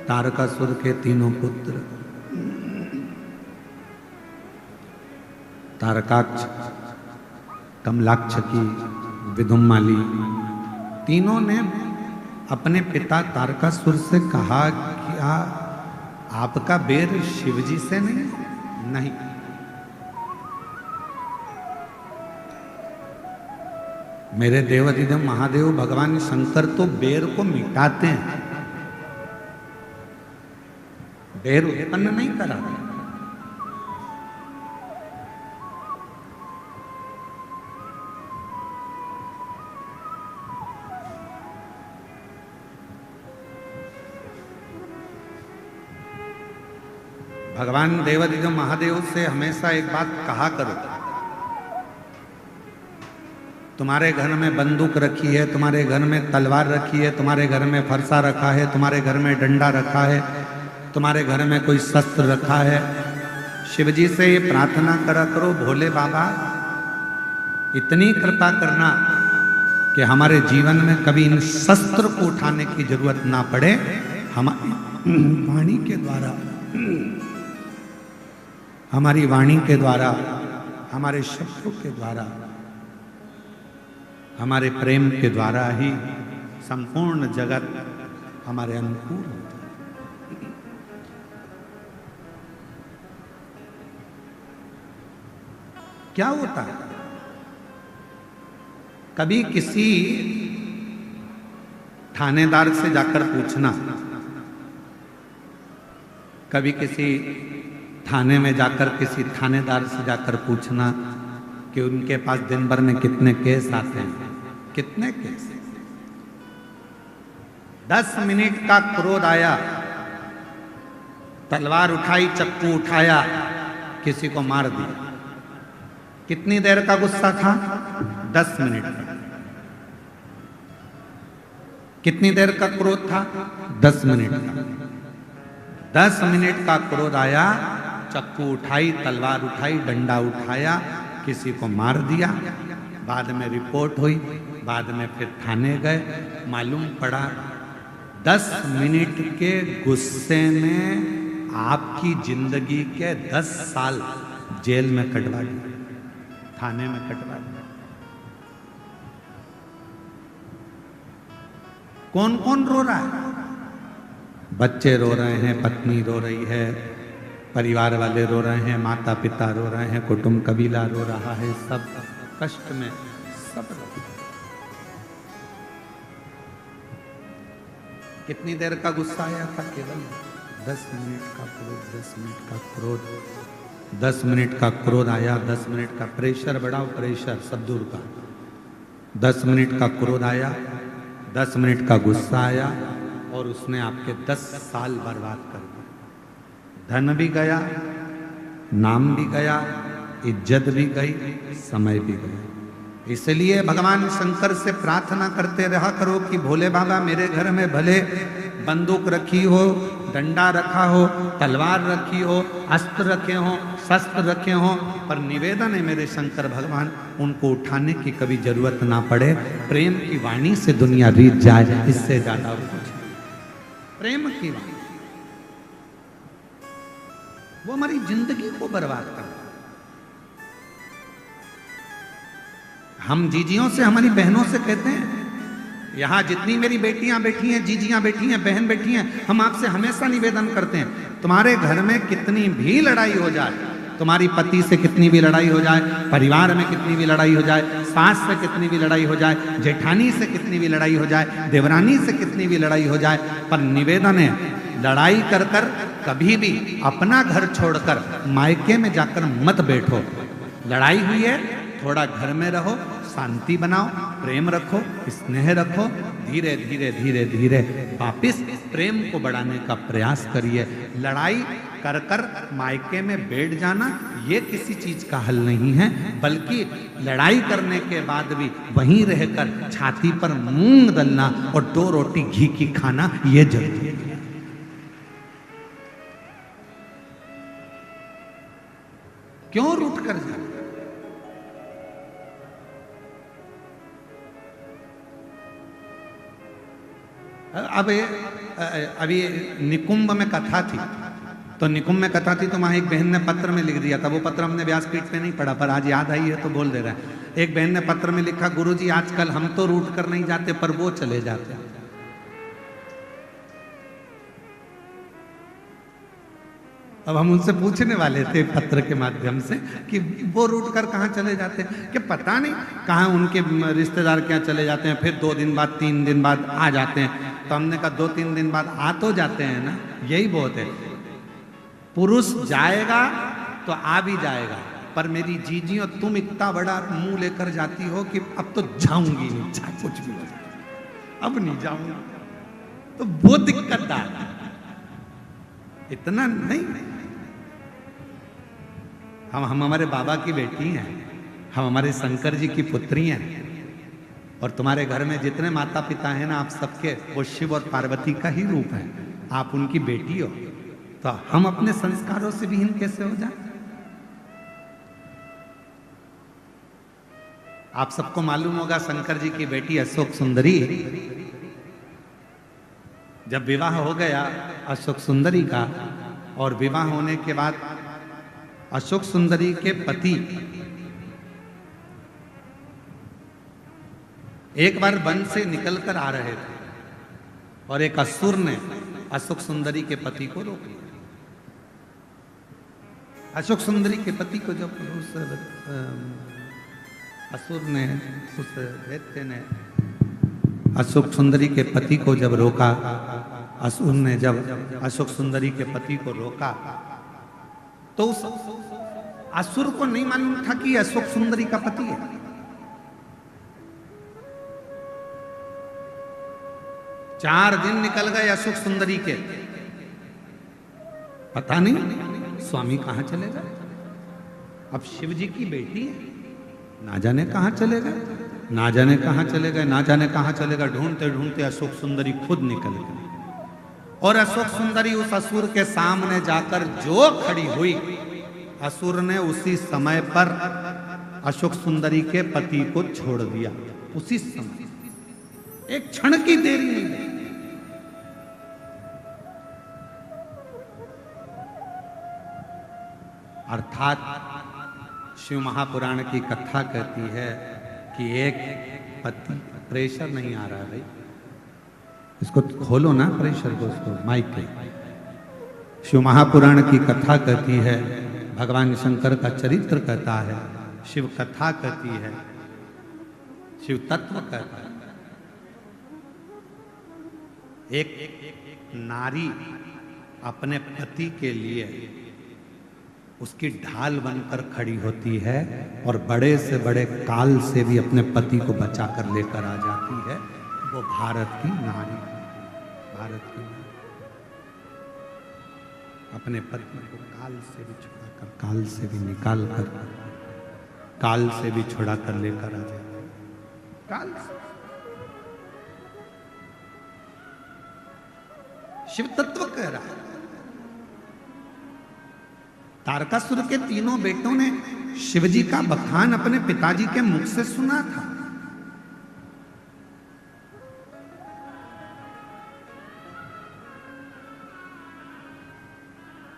तारकासुर के तीनों पुत्र तारकाक्ष, कमलाक्षकी, विदुम्माली, तीनों ने अपने पिता तारकासुर से कहा कि आपका बेर शिवजी से नहीं। मेरे देवाधिदेव महादेव भगवान शंकर तो बेर को मिटाते हैं, बेर उत्पन्न नहीं कराते। भगवान देवाधिदेव महादेव से हमेशा एक बात कहा करो, तुम्हारे घर में बंदूक रखी है, तुम्हारे घर में तलवार रखी है, तुम्हारे घर में फरसा रखा है, तुम्हारे घर में डंडा रखा है, तुम्हारे घर में कोई शस्त्र रखा है, शिवजी से ये प्रार्थना करा करो, भोले बाबा इतनी कृपा करना कि हमारे जीवन में कभी इन शस्त्र को उठाने की जरूरत ना पड़े। हमारी वाणी के द्वारा, हमारी वाणी के द्वारा, हमारे शब्दों के द्वारा, हमारे प्रेम के द्वारा ही संपूर्ण जगत हमारे अनुकूल होता है। क्या होता है, कभी किसी थानेदार से जाकर पूछना, कभी किसी थाने में जाकर किसी थानेदार से जाकर पूछना कि उनके पास दिन भर में कितने केस आते हैं, कितने केस। 10 मिनट का क्रोध आया, तलवार उठाई, चक्कू उठाया, किसी को मार दिया। कितनी देर का गुस्सा था? 10 मिनट का। कितनी देर का क्रोध था? 10 मिनट का। 10 मिनट का क्रोध आया, चक्कू उठाई, तलवार उठाई, डंडा उठाया, किसी को मार दिया। बाद में रिपोर्ट हुई, बाद में फिर थाने गए, मालूम पड़ा 10 मिनट के गुस्से में आपकी जिंदगी के 10 साल जेल में कटवा दिए, थाने में कटवा दिया। कौन कौन रो रहा है? बच्चे रो रहे हैं, पत्नी रो रही है, परिवार वाले रो रहे हैं, माता पिता रो रहे हैं, कुटुंब कबीला रो रहा है, सब कष्ट में, सब रो रहे हैं। कितनी देर का गुस्सा आया था? केवल 10 मिनट का क्रोध, 10 मिनट का क्रोध, 10 मिनट का क्रोध आया, 10 मिनट का प्रेशर बढ़ाओ, प्रेशर सब दूर का। 10 मिनट का क्रोध आया, 10 मिनट का गुस्सा आया और उसने आपके 10 साल बर्बाद कर दिए। धन भी गया, नाम भी गया, इज्जत भी गई, समय भी गया। इसलिए भगवान शंकर से प्रार्थना करते रहा करो कि भोले बाबा मेरे घर में भले बंदूक रखी हो, डंडा रखा हो, तलवार रखी हो, अस्त्र रखे हो, शस्त्र रखे हो, पर निवेदन है मेरे शंकर भगवान उनको उठाने की कभी जरूरत ना पड़े। प्रेम की वाणी से दुनिया रीत जाए, इससे ज्यादा कुछ। प्रेम की वाणी वो हमारी जिंदगी को बर्बाद कर। हम जीजियों से, हमारी बहनों से कहते हैं, यहाँ जितनी मेरी बेटियां बैठी हैं, जीजियां बैठी हैं, बहन बैठी हैं, हम आपसे हमेशा निवेदन करते हैं, तुम्हारे घर में कितनी भी लड़ाई हो जाए, तुम्हारी पति से कितनी भी लड़ाई हो जाए, परिवार में कितनी भी लड़ाई हो जाए, सास से कितनी भी लड़ाई हो जाए, जेठानी से कितनी भी लड़ाई हो जाए, देवरानी से कितनी भी लड़ाई हो जाए, पर निवेदन है लड़ाई कर कर कभी भी अपना घर छोड़कर मायके में जाकर मत बैठो। लड़ाई हुई है, थोड़ा घर में रहो, शांति बनाओ, प्रेम रखो, स्नेह रखो, धीरे धीरे धीरे धीरे वापिस प्रेम को बढ़ाने का प्रयास करिए। लड़ाई कर कर मायके में बैठ जाना ये किसी चीज का हल नहीं है, बल्कि लड़ाई करने के बाद भी वहीं रहकर छाती पर मूंग दलना और 2 रोटी घी की खाना ये जरूरी है। क्यों रूठ कर जाए? अब अभी निकुंभ में कथा थी, तो निकुंभ में कथा थी तो वहां एक बहन ने पत्र में लिख दिया था, वो पत्र हमने व्यासपीठ पे नहीं पढ़ा, पर आज याद आई है तो बोल दे रहा है। एक बहन ने पत्र में लिखा, गुरुजी आजकल हम तो रूठ कर नहीं जाते पर वो चले जाते हैं। अब हम उनसे पूछने वाले थे पत्र के माध्यम से कि वो रूट कर कहाँ चले जाते हैं, कि पता नहीं कहाँ उनके रिश्तेदार क्या चले जाते हैं, फिर 2 दिन बाद 3 दिन बाद आ जाते हैं। तो हमने कहा 2-3 दिन बाद आ तो जाते हैं ना, यही बहुत है। पुरुष जाएगा तो आ भी जाएगा, पर मेरी जीजी और तुम इतना बड़ा मुंह लेकर जाती हो कि अब तो जाऊंगी नहीं, चाहे कुछ भी हो जाए, अब नहीं जाऊंगी, तो वो दिक्कतदार इतना नहीं। हम हमारे बाबा की बेटी हैं, हम हमारे शंकर जी की पुत्री हैं, और तुम्हारे घर में जितने माता पिता हैं ना, आप सबके वो शिव और पार्वती का ही रूप है, आप उनकी बेटी हो, तो हम अपने संस्कारों से विहीन कैसे हो जाए? आप सबको मालूम होगा शंकर जी की बेटी अशोक सुंदरी, जब विवाह हो गया अशोक सुंदरी का, और विवाह होने के बाद अशोक सुंदरी के पति एक बार वन से निकलकर आ रहे थे और एक असुर ने अशोक सुंदरी के पति को रोक लिया। अशोक सुंदरी के पति को जब उस असुर ने, उस दैत्य ने अशोक सुंदरी के पति को जब रोका, असुर ने जब अशोक सुंदरी के पति को रोका, तो उस असुर को नहीं मालूम था कि अशोक सुंदरी का पति है। चार दिन निकल गए अशोक सुंदरी के, पता नहीं स्वामी कहां चले गए। अब शिव जी की बेटी है, ना जाने कहां चले गए, ना जाने कहां चले गए, ना जाने कहां चले गए। ढूंढते ढूंढते अशोक सुंदरी खुद निकल गई और अशोक सुंदरी उस असुर के सामने जाकर जो खड़ी हुई, असुर ने उसी समय पर अशोक सुंदरी के पति को छोड़ दिया। उसी समय, एक क्षण की देरी नहीं। अर्थात शिव महापुराण की कथा कहती है कि एक पति, प्रेशर नहीं आ रहा भाई, इसको खोलो ना प्रेशर को, उसको माइक पे। शिव महापुराण की कथा कहती है, भगवान शंकर का चरित्र कहता है, शिव कथा कहती है, शिव तत्व कहता है। एक नारी अपने पति के लिए उसकी ढाल बनकर खड़ी होती है और बड़े से बड़े काल से भी अपने पति को बचाकर लेकर आ जाती है। वो भारत की नारी, भारत की नारी अपने पति को काल से भी छुड़ाकर, काल से भी निकाल कर, काल से भी छुड़ा कर लेकर आ जाती है। काल से शिव तत्व कह रहा है। तारकासुर के तीनों बेटों ने शिवजी का बखान अपने पिताजी के मुख से सुना था।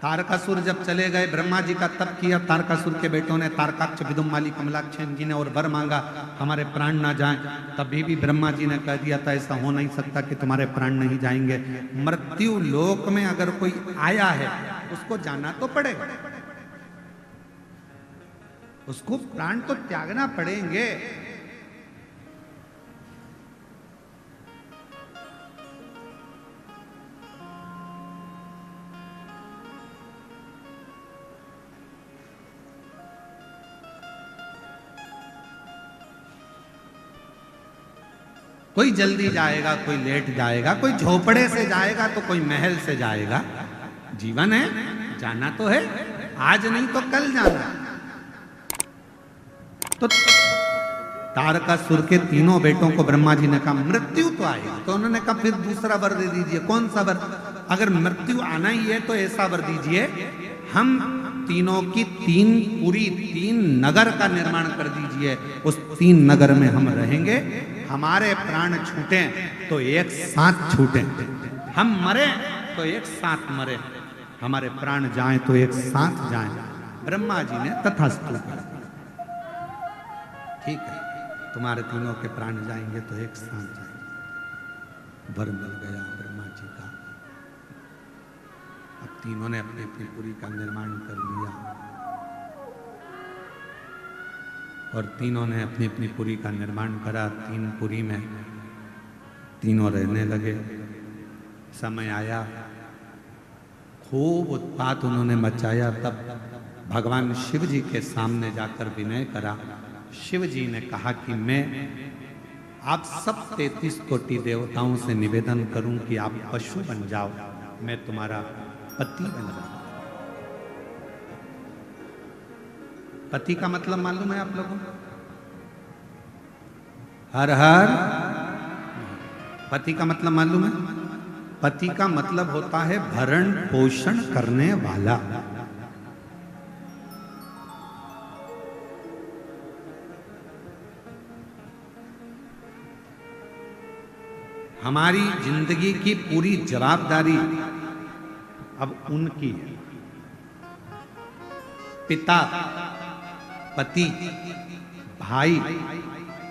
तारकासुर जब चले गए, ब्रह्मा जी का तप किया तारकासुर के बेटों ने, तारकाक्ष विदुम्माली कमलाक्ष जी ने, और वर मांगा हमारे प्राण ना जाएं। तभी भी ब्रह्मा जी ने कह दिया था ऐसा हो नहीं सकता कि तुम्हारे प्राण नहीं जाएंगे। मृत्यु लोक में अगर कोई आया है उसको जाना तो पड़ेगा, उसको प्राण तो त्यागना पड़ेंगे। कोई जल्दी जाएगा, कोई लेट जाएगा, कोई झोपड़े से जाएगा तो कोई महल से जाएगा। जीवन है, जाना तो है, आज नहीं तो कल जाना। तो तारकासुर के तीनों बेटों को ब्रह्मा जी ने कहा मृत्यु तो आएगी, तो उन्होंने कहा फिर दूसरा वर दे दीजिए। कौन सा वर? अगर मृत्यु आना ही है तो ऐसा वर दीजिए, हम तीनों की तीन नगर का निर्माण कर दीजिए, उस 3 नगर में हम रहेंगे। हमारे प्राण छूटे तो एक साथ छूटे, हम मरे तो एक साथ मरे, हमारे प्राण जाएं तो एक साथ जाएं। ब्रह्मा जी ने तथास्तु कहा, ठीक है, तुम्हारे तीनों के प्राण जाएंगे तो एक साथ जाएंगे। वर मिल गया ब्रह्मा जी का। अब तीनों ने अपनी अपनी पुरी का निर्माण कर लिया और तीनों ने अपनी अपनी पुरी का निर्माण करा। 3 पुरी में तीनों रहने लगे। समय आया, खूब उत्पात उन्होंने मचाया। तब भगवान शिव जी के सामने जाकर विनय करा। शिव जी ने कहा कि मैं आप सब 33 कोटि देवताओं से निवेदन करूं कि आप पशु बन जाओ, मैं तुम्हारा पति बन जाऊं। पति का मतलब मालूम है आप लोगों को? हर हर। पति का मतलब मालूम है? पति का मतलब होता है भरण पोषण करने वाला। हमारी जिंदगी की पूरी जवाबदारी अब उनकी है। पिता, पति, भाई,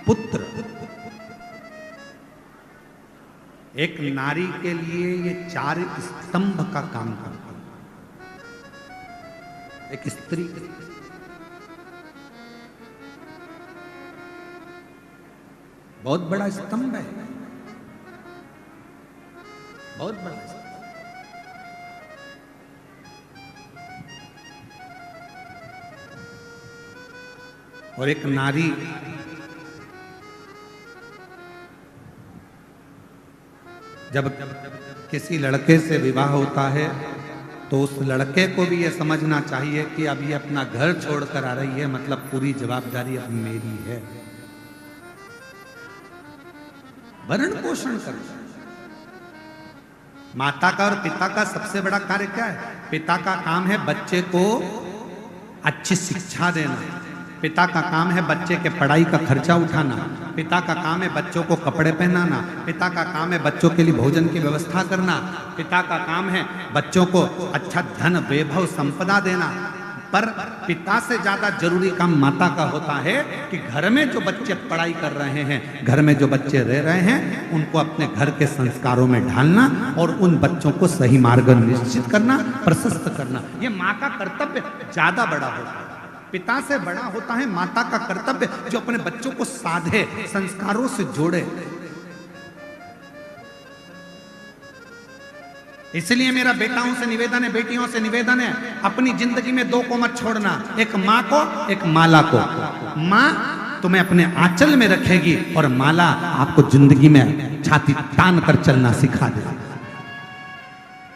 पुत्र, एक नारी के लिए ये 4 स्तंभ का काम करते हैं। एक स्त्री बहुत बड़ा स्तंभ है, बहुत बड़ा स्तंभ। और एक नारी जब किसी लड़के से विवाह होता है तो उस लड़के को भी यह समझना चाहिए कि अब ये अपना घर छोड़कर आ रही है, मतलब पूरी जवाबदारी अब मेरी है। भरण पोषण कर। माता का और पिता का सबसे बड़ा कार्य क्या है? पिता का काम है बच्चे को अच्छी शिक्षा देना, पिता का काम है बच्चे के पढ़ाई का खर्चा उठाना, पिता का काम है बच्चों को कपड़े पहनाना, पिता का काम है बच्चों के लिए भोजन की व्यवस्था करना, पिता का काम है बच्चों को अच्छा धन वैभव संपदा देना। पर पिता से ज्यादा जरूरी काम माता का होता है कि घर में जो बच्चे पढ़ाई कर रहे हैं, घर में जो बच्चे रह रहे हैं, उनको अपने घर के संस्कारों में ढालना और उन बच्चों को सही मार्ग निश्चित करना, प्रशस्त करना। ये माँ का कर्तव्य ज्यादा बड़ा होता है। पिता से बड़ा होता है माता का कर्तव्य, जो अपने बच्चों को साधे, संस्कारों से जोड़े। इसलिए मेरा बेटाओं से निवेदन है, बेटियों से निवेदन है, अपनी जिंदगी में 2 को मत छोड़ना, एक माँ को, एक माला को। माँ तुम्हें अपने आंचल में रखेगी और माला आपको जिंदगी में छाती तान कर चलना सिखा देगी।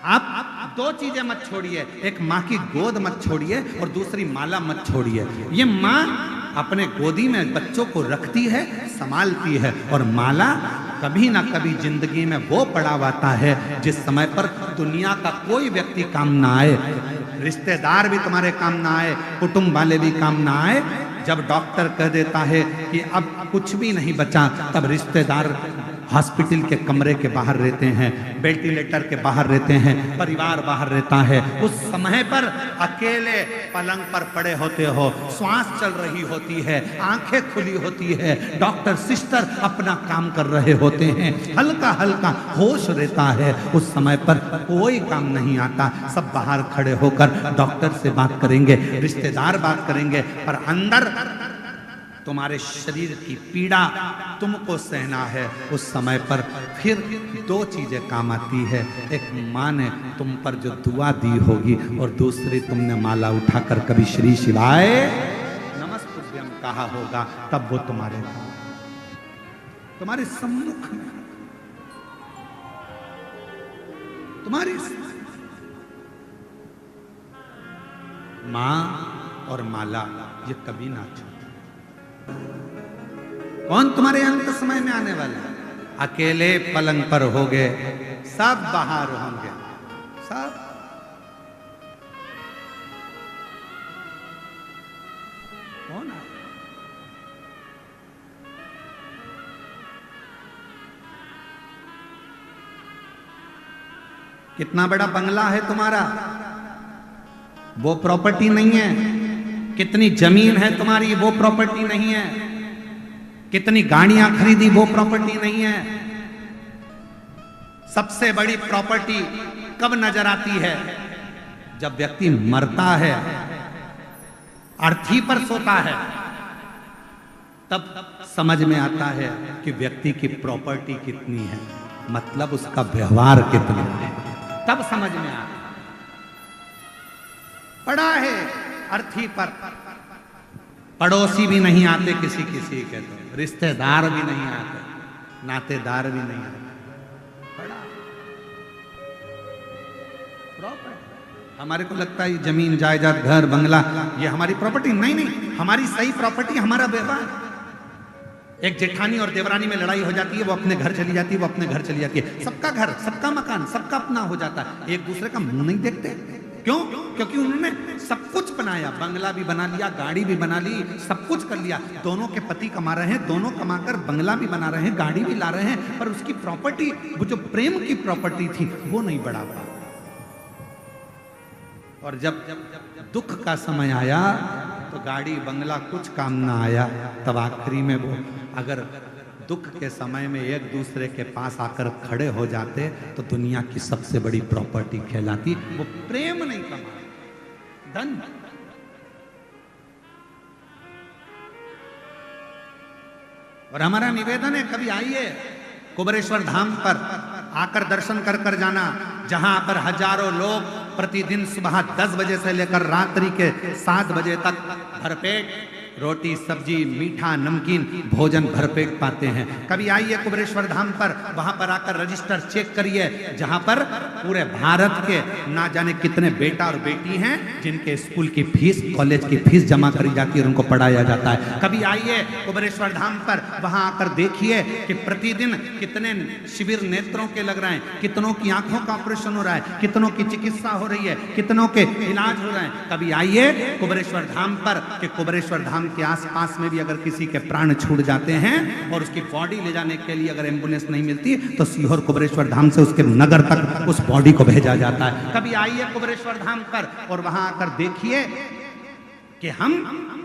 आप 2 चीजें मत छोड़िए, एक माँ की गोद मत छोड़िए और दूसरी माला मत छोड़िए। ये माँ अपने गोदी में बच्चों को रखती है, संभालती है, और माला कभी ना कभी जिंदगी में वो पड़ाव आता है जिस समय पर दुनिया का कोई व्यक्ति काम ना आए, रिश्तेदार भी तुम्हारे काम ना आए, कुटुंब वाले भी काम ना आए। जब डॉक्टर कह देता है कि अब कुछ भी नहीं बचा, तब रिश्तेदार हॉस्पिटल के कमरे के बाहर रहते हैं, वेंटिलेटर के बाहर रहते हैं, परिवार बाहर रहता है। उस समय पर अकेले पलंग पर पड़े होते हो, श्वास चल रही होती है, आंखें खुली होती है, डॉक्टर सिस्टर अपना काम कर रहे होते हैं, हल्का हल्का होश रहता है। उस समय पर कोई काम नहीं आता, सब बाहर खड़े होकर डॉक्टर से बात करेंगे, रिश्तेदार बात करेंगे, पर अंदर तुम्हारे शरीर की पीड़ा तुमको सहना है। उस समय पर फिर 2 चीजें काम आती है, एक माँ ने तुम पर जो दुआ दी होगी और दूसरी तुमने माला उठाकर कभी श्री शिवाय नमस्तुभ्यम कहा होगा, तब वो तुम्हारे सम्मुख में, तुम्हारी माँ और माला ये कभी ना छोड़ो। कौन तुम्हारे अंत समय में आने वाला है? अकेले पलंग पर होगे, सब बाहर होंगे, सब। कौन आए? कितना बड़ा बंगला है तुम्हारा, वो प्रॉपर्टी नहीं है। कितनी जमीन है तुम्हारी, वो प्रॉपर्टी नहीं है। कितनी गाड़ियां खरीदी, वो प्रॉपर्टी नहीं है। सबसे बड़ी प्रॉपर्टी कब नजर आती है? जब व्यक्ति मरता है, अर्थी पर सोता है, तब समझ में आता है कि व्यक्ति की प्रॉपर्टी कितनी है, मतलब उसका व्यवहार कितना है, तब समझ में आता है। पड़ा है अर्थी पर, पड़ोसी भी नहीं आते किसी किसी के, तो रिश्तेदार भी नहीं आते, नातेदार भी नहीं आते। पड़ा प्रॉपर्टी। हमारे को लगता है जमीन जायदाद घर बंगला ये हमारी प्रॉपर्टी, नहीं नहीं, हमारी सही प्रॉपर्टी हमारा व्यवहार। एक जेठानी और देवरानी में लड़ाई हो जाती है, वो अपने घर चली जाती है, वो अपने घर चली जाती है, सबका घर, सबका मकान, सबका अपना हो जाता है, एक दूसरे का मुंह नहीं देखते। क्यों? क्योंकि उन्होंने सब कुछ बनाया, बंगला भी बना लिया, गाड़ी भी बना ली, सब कुछ कर लिया। दोनों के पति कमा रहे हैं, दोनों कमाकर बंगला भी बना रहे हैं, गाड़ी भी ला रहे हैं, पर उसकी प्रॉपर्टी, वो जो प्रेम की प्रॉपर्टी थी, वो नहीं बढ़ा पाई। और जब दुख का समय आया तो गाड़ी बंगला कुछ काम ना आया। तब आखिरी में वो अगर दुख के समय में एक दूसरे के पास आकर खड़े हो जाते तो दुनिया की सबसे बड़ी प्रॉपर्टी कहलाती। वो प्रेम नहीं कमा, धन। और हमारा निवेदन है, कभी आइए कुबेरेश्वर धाम पर आकर दर्शन कर जाना, जहां पर हजारों लोग प्रतिदिन सुबह 10 बजे से लेकर रात्रि के 7 बजे तक भरपेट रोटी, सब्जी, मीठा, नमकीन भोजन भरपेट पाते हैं। कभी आइए कुबेरेश्वर धाम पर, वहां पर आकर रजिस्टर चेक करिए, जहां पर पूरे भारत के ना जाने कितने बेटा और बेटी हैं जिनके स्कूल की फीस, कॉलेज की फीस जमा करी जाती है और उनको पढ़ाया जाता है। कभी आइए कुबेरेश्वर धाम पर, वहां आकर देखिए कि प्रतिदिन कितने शिविर नेत्रों के लग रहे हैं, कितनों की आंखों का ऑपरेशन हो रहा है, कितनों की चिकित्सा हो रही है, कितनों के इलाज हो रहे हैं। कभी आइए कुबेरेश्वर धाम पर कि कुबेरेश्वर धाम के आसपास में भी अगर किसी के प्राण छूट जाते हैं और उसकी बॉडी ले जाने के लिए अगर एम्बुलेंस नहीं मिलती तो सीहोर कुबेरेश्वर धाम से उसके नगर तक उस बॉडी को भेजा जाता है। कभी आइए कुबेरेश्वर धाम पर और वहां आकर देखिए कि हम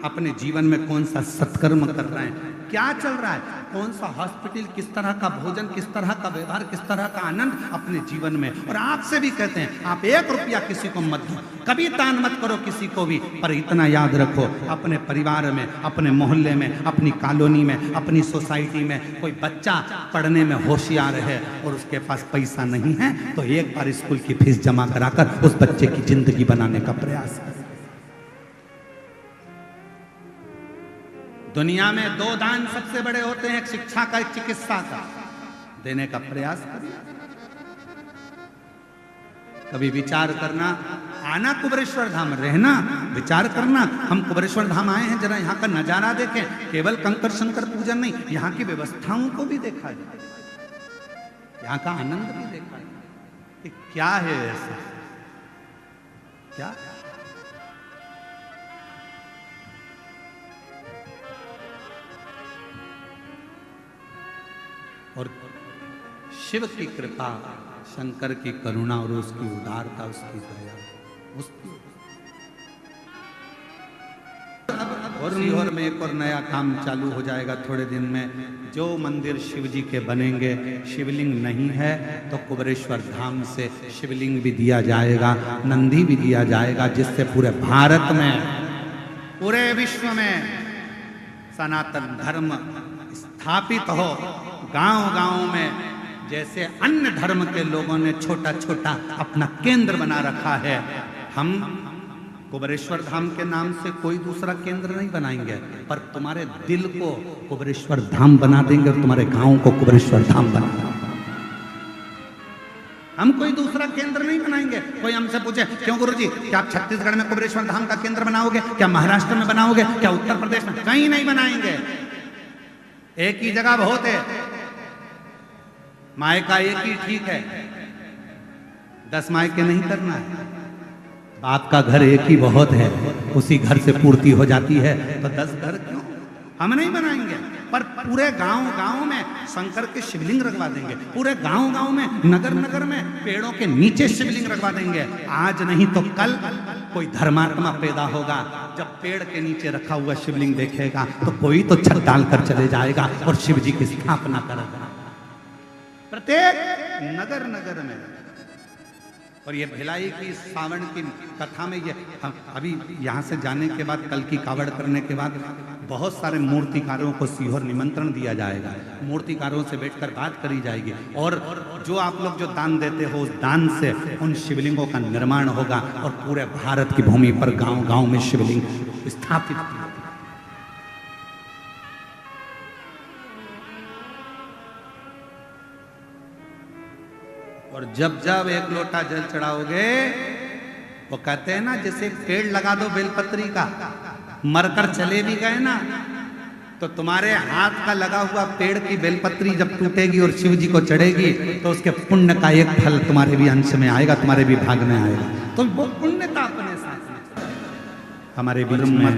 अपने जीवन में कौन सा सत्कर्म कर रहे हैं, क्या चल रहा है, कौन सा हॉस्पिटल, किस तरह का भोजन, किस तरह का व्यवहार, किस तरह का आनंद अपने जीवन में। और आपसे भी कहते हैं, आप 1 रुपया किसी को मत दो, कभी दान मत करो किसी को भी, पर इतना याद रखो, अपने परिवार में, अपने मोहल्ले में, अपनी कॉलोनी में, अपनी सोसाइटी में कोई बच्चा पढ़ने में होशियार है और उसके पास पैसा नहीं है तो एक बार स्कूल की फीस जमा कराकर उस बच्चे की जिंदगी बनाने का प्रयास करें। दुनिया में 2 दान सबसे बड़े होते हैं, एक शिक्षा का, एक चिकित्सा का। देने का प्रयास करिए। कभी विचार करना, आना कुबेरेश्वर धाम, रहना, विचार करना, हम कुबेरेश्वर धाम आए हैं, जरा यहाँ का नजारा देखें। केवल कंकर शंकर पूजन नहीं, यहाँ की व्यवस्थाओं को भी देखा जाए, यहाँ का आनंद भी देखा जाए कि क्या है ऐसा, क्या और शिव की कृपा, शंकर की करुणा और उसकी उदारता, उसकी दया, उसकी। और सीहोर में एक और नया काम चालू हो जाएगा थोड़े दिन में। जो मंदिर शिव जी के बनेंगे, शिवलिंग नहीं है तो कुबेरेश्वर धाम से शिवलिंग भी दिया जाएगा, नंदी भी दिया जाएगा, जिससे पूरे भारत में, पूरे विश्व में सनातन धर्म स्थापित हो। गांव-गांव में जैसे अन्य धर्म के लोगों ने छोटा छोटा अपना केंद्र बना रखा है, हम कुबेरेश्वर धाम के नाम से कोई दूसरा केंद्र नहीं बनाएंगे, पर तुम्हारे दिल को कुबेरेश्वर धाम बना देंगे और तुम्हारे गांव को कुबेरेश्वर धाम बना देंगे। हम कोई दूसरा केंद्र नहीं बनाएंगे। कोई हमसे पूछे, क्यों गुरुजी, क्या आप छत्तीसगढ़ में कुबेरेश्वर धाम का केंद्र बनाओगे, क्या महाराष्ट्र में बनाओगे, क्या उत्तर प्रदेश में? कहीं नहीं बनाएंगे। एक ही जगह बहुत है, मायका एक ही ठीक है, 10 मायके नहीं करना है। बाप का घर एक ही बहुत है, उसी घर से पूर्ति हो जाती है, तो 10 घर क्यों? हम नहीं बनाएंगे, पर पूरे गांव-गांव में शंकर के शिवलिंग रखवा देंगे, पूरे गांव-गांव में, नगर-नगर में पेड़ों के नीचे शिवलिंग रखवा देंगे। आज नहीं तो कल कोई धर्मात्मा पैदा होगा, जब पेड़ के नीचे रखा हुआ शिवलिंग देखेगा तो कोई तो छत डालकर चले जाएगा और शिव जी की स्थापना करेगा प्रत्येक नगर-नगर में। और ये भिलाई की सावन की कथा में, ये अभी यहाँ से जाने के बाद, कल की कावड़ करने के बाद, बहुत सारे मूर्तिकारों को सीहोर निमंत्रण दिया जाएगा। मूर्तिकारों से बैठकर बात करी जाएगी और जो आप लोग जो दान देते हो, उस दान से उन शिवलिंगों का निर्माण होगा और पूरे भारत की भूमि पर गांव-गांव में शिवलिंग स्थापित होगा। और जब जब एक लोटा जल चढ़ाओगे, वो कहते हैं ना, जैसे पेड़ लगा दो बेलपत्री का, मरकर चले भी गए ना, तो तुम्हारे हाथ का लगा हुआ पेड़ की बेलपत्री जब टूटेगी और शिव जी को चढ़ेगी तो उसके पुण्य का एक फल तुम्हारे भी अंश में आएगा, तुम्हारे भी भाग में आएगा। तो वो पुण्यता अपने साथ में हमारे बीच में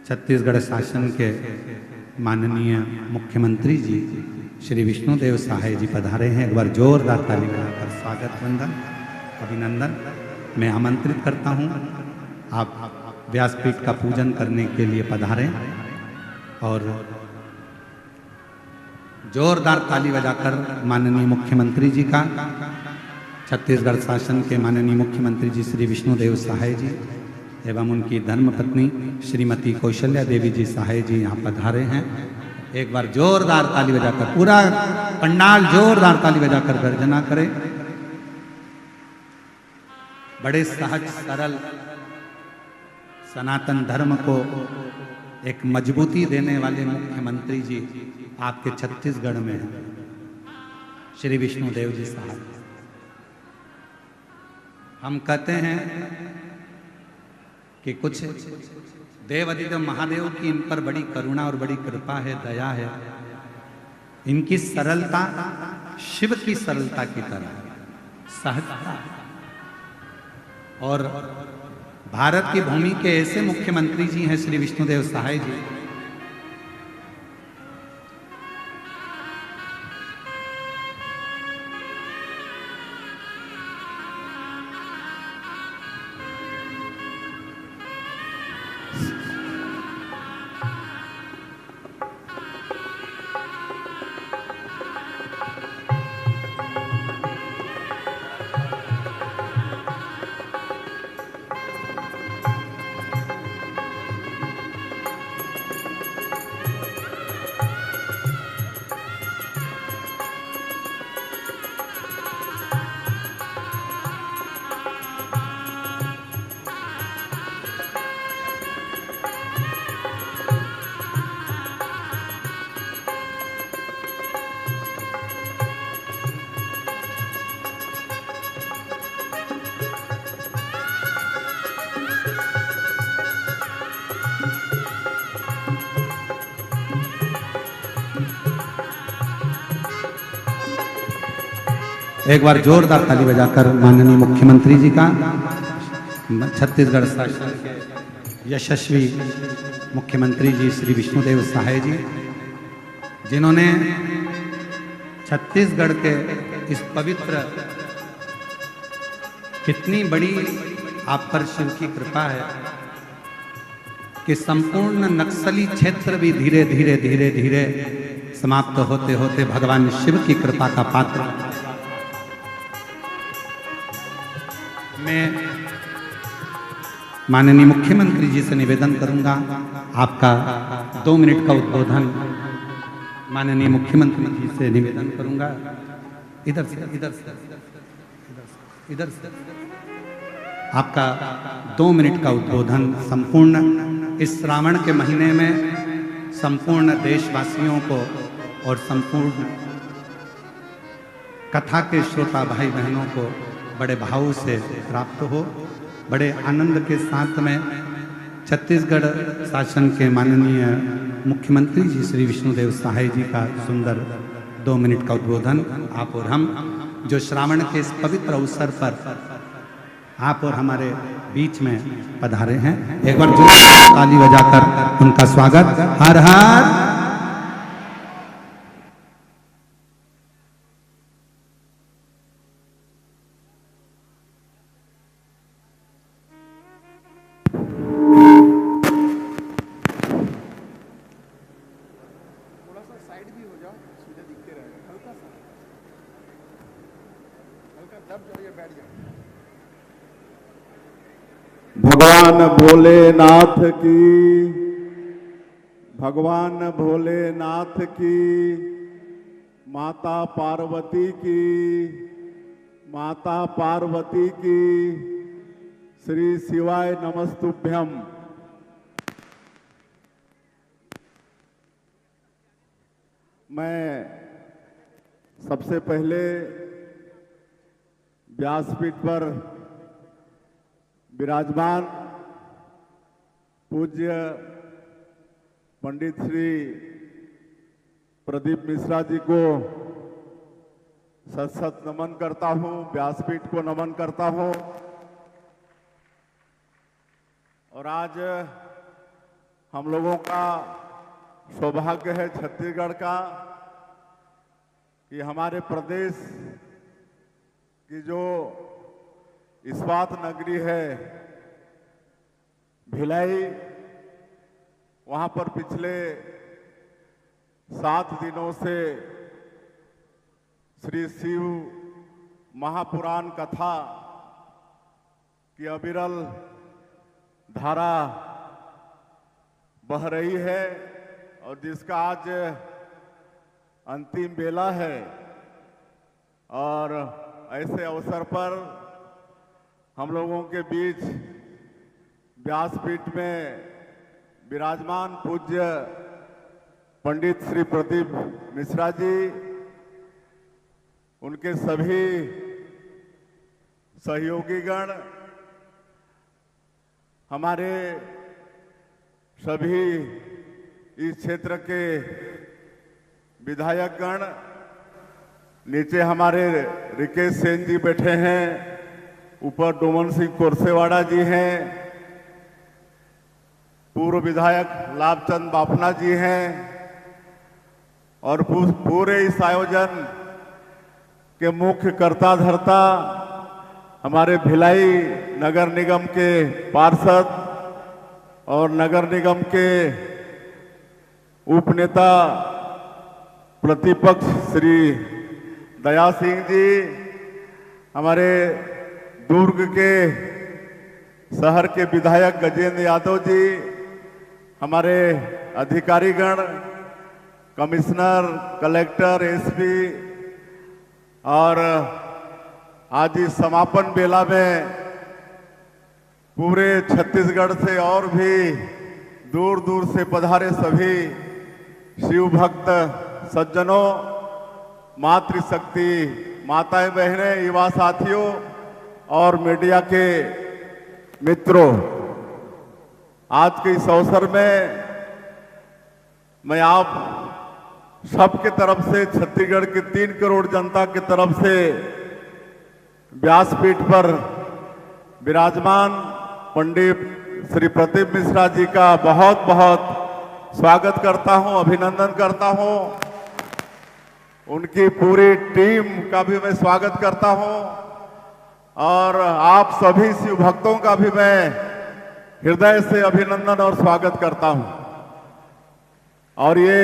छत्तीसगढ़ शासन के माननीय मुख्यमंत्री जी श्री विष्णुदेव सहाय जी पधारे हैं। एक बार जोरदार ताली बजाकर स्वागत वंदन अभिनंदन मैं आमंत्रित करता हूं। आप व्यासपीठ का पूजन करने के लिए पधारें और जोरदार ताली बजाकर माननीय मुख्यमंत्री जी का, छत्तीसगढ़ शासन के माननीय मुख्यमंत्री जी श्री विष्णुदेव सहाय जी एवं उनकी धर्मपत्नी श्रीमती कौशल्या देवी जी सहाय जी यहाँ पधारे हैं। एक बार जोरदार ताली बजाकर पूरा पंडाल जोरदार ताली बजाकर गर्जना करे। बड़े सहज सरल सनातन धर्म को एक मजबूती देने वाले मुख्यमंत्री जी आपके छत्तीसगढ़ में हैं, श्री विष्णुदेव जी साहब। हम कहते हैं कि कुछ देवाधिदेव महादेव की इन पर बड़ी करुणा और बड़ी कृपा है, दया है। इनकी सरलता शिव की सरलता की तरह सहजता। और भारत की भूमि के ऐसे मुख्यमंत्री जी हैं श्री विष्णुदेव सहाय जी, एक बार जोरदार ताली बजाकर माननीय मुख्यमंत्री जी का, छत्तीसगढ़ शासन के यशस्वी मुख्यमंत्री जी श्री विष्णुदेव सहाय जी, जिन्होंने छत्तीसगढ़ के इस पवित्र, कितनी बड़ी आप पर शिव की कृपा है कि संपूर्ण नक्सली क्षेत्र भी धीरे धीरे धीरे धीरे समाप्त होते होते भगवान शिव की कृपा का पात्र। मैं माननीय मुख्यमंत्री जी से निवेदन करूंगा, आपका 2 मिनट का उद्बोधन माननीय मुख्यमंत्री जी से निवेदन करूंगा। इधर से इधर से इधर से आपका 2 मिनट का उद्बोधन संपूर्ण इस श्रावण के महीने में संपूर्ण देशवासियों को और संपूर्ण कथा के श्रोता भाई बहनों को बड़े भाव से प्राप्त हो। बड़े आनंद के साथ में छत्तीसगढ़ शासन के माननीय मुख्यमंत्री जी श्री विष्णुदेव सहाय जी का सुंदर 2 मिनट का उद्बोधन आप और हम, जो श्रावण के इस पवित्र अवसर पर आप और हमारे बीच में पधारे हैं, एक बार जोरदार ताली बजाकर उनका स्वागत। हर हर भगवान भोलेनाथ की, भगवान भोलेनाथ की, माता पार्वती की, माता पार्वती की, श्री शिवाय नमस्तुभ्यम। मैं सबसे पहले व्यासपीठ पर विराजमान पूज्य पंडित श्री प्रदीप मिश्रा जी को सत सत नमन करता हूं, व्यासपीठ को नमन करता हूं। और आज हम लोगों का सौभाग्य है छत्तीसगढ़ का कि हमारे प्रदेश की जो इस्पात नगरी है भिलाई, वहां पर पिछले 7 दिनों से श्री शिव महापुराण कथा की अविरल धारा बह रही है और जिसका आज अंतिम बेला है। और ऐसे अवसर पर हम लोगों के बीच व्यासपीठ में विराजमान पूज्य पंडित श्री प्रदीप मिश्रा जी, उनके सभी सहयोगीगण, हमारे सभी इस क्षेत्र के विधायकगण, नीचे हमारे रिकेश सेन जी बैठे हैं, ऊपर डोमन सिंह कोरसेवाड़ा जी हैं, पूर्व विधायक लाभचंद बाफना जी हैं और पूरे इस आयोजन के मुख्य कर्ता धर्ता हमारे भिलाई नगर निगम के पार्षद और नगर निगम के उपनेता प्रतिपक्ष श्री दया सिंह जी, हमारे दुर्ग के शहर के विधायक गजेंद्र यादव जी, हमारे अधिकारीगण, कमिश्नर, कलेक्टर, एसपी, और आज इस समापन बेला में पूरे छत्तीसगढ़ से और भी दूर दूर से पधारे सभी शिव भक्त सज्जनों, मातृशक्ति माताएं, बहनें, युवा साथियों और मीडिया के मित्रों, आज के इस अवसर में मैं आप सबके तरफ से, छत्तीसगढ़ की 3 करोड़ जनता की तरफ से व्यासपीठ पर विराजमान पंडित श्री प्रदीप मिश्रा जी का बहुत बहुत स्वागत करता हूं, अभिनंदन करता हूं। उनकी पूरी टीम का भी मैं स्वागत करता हूं और आप सभी शिव भक्तों का भी मैं हृदय से अभिनंदन और स्वागत करता हूं। और ये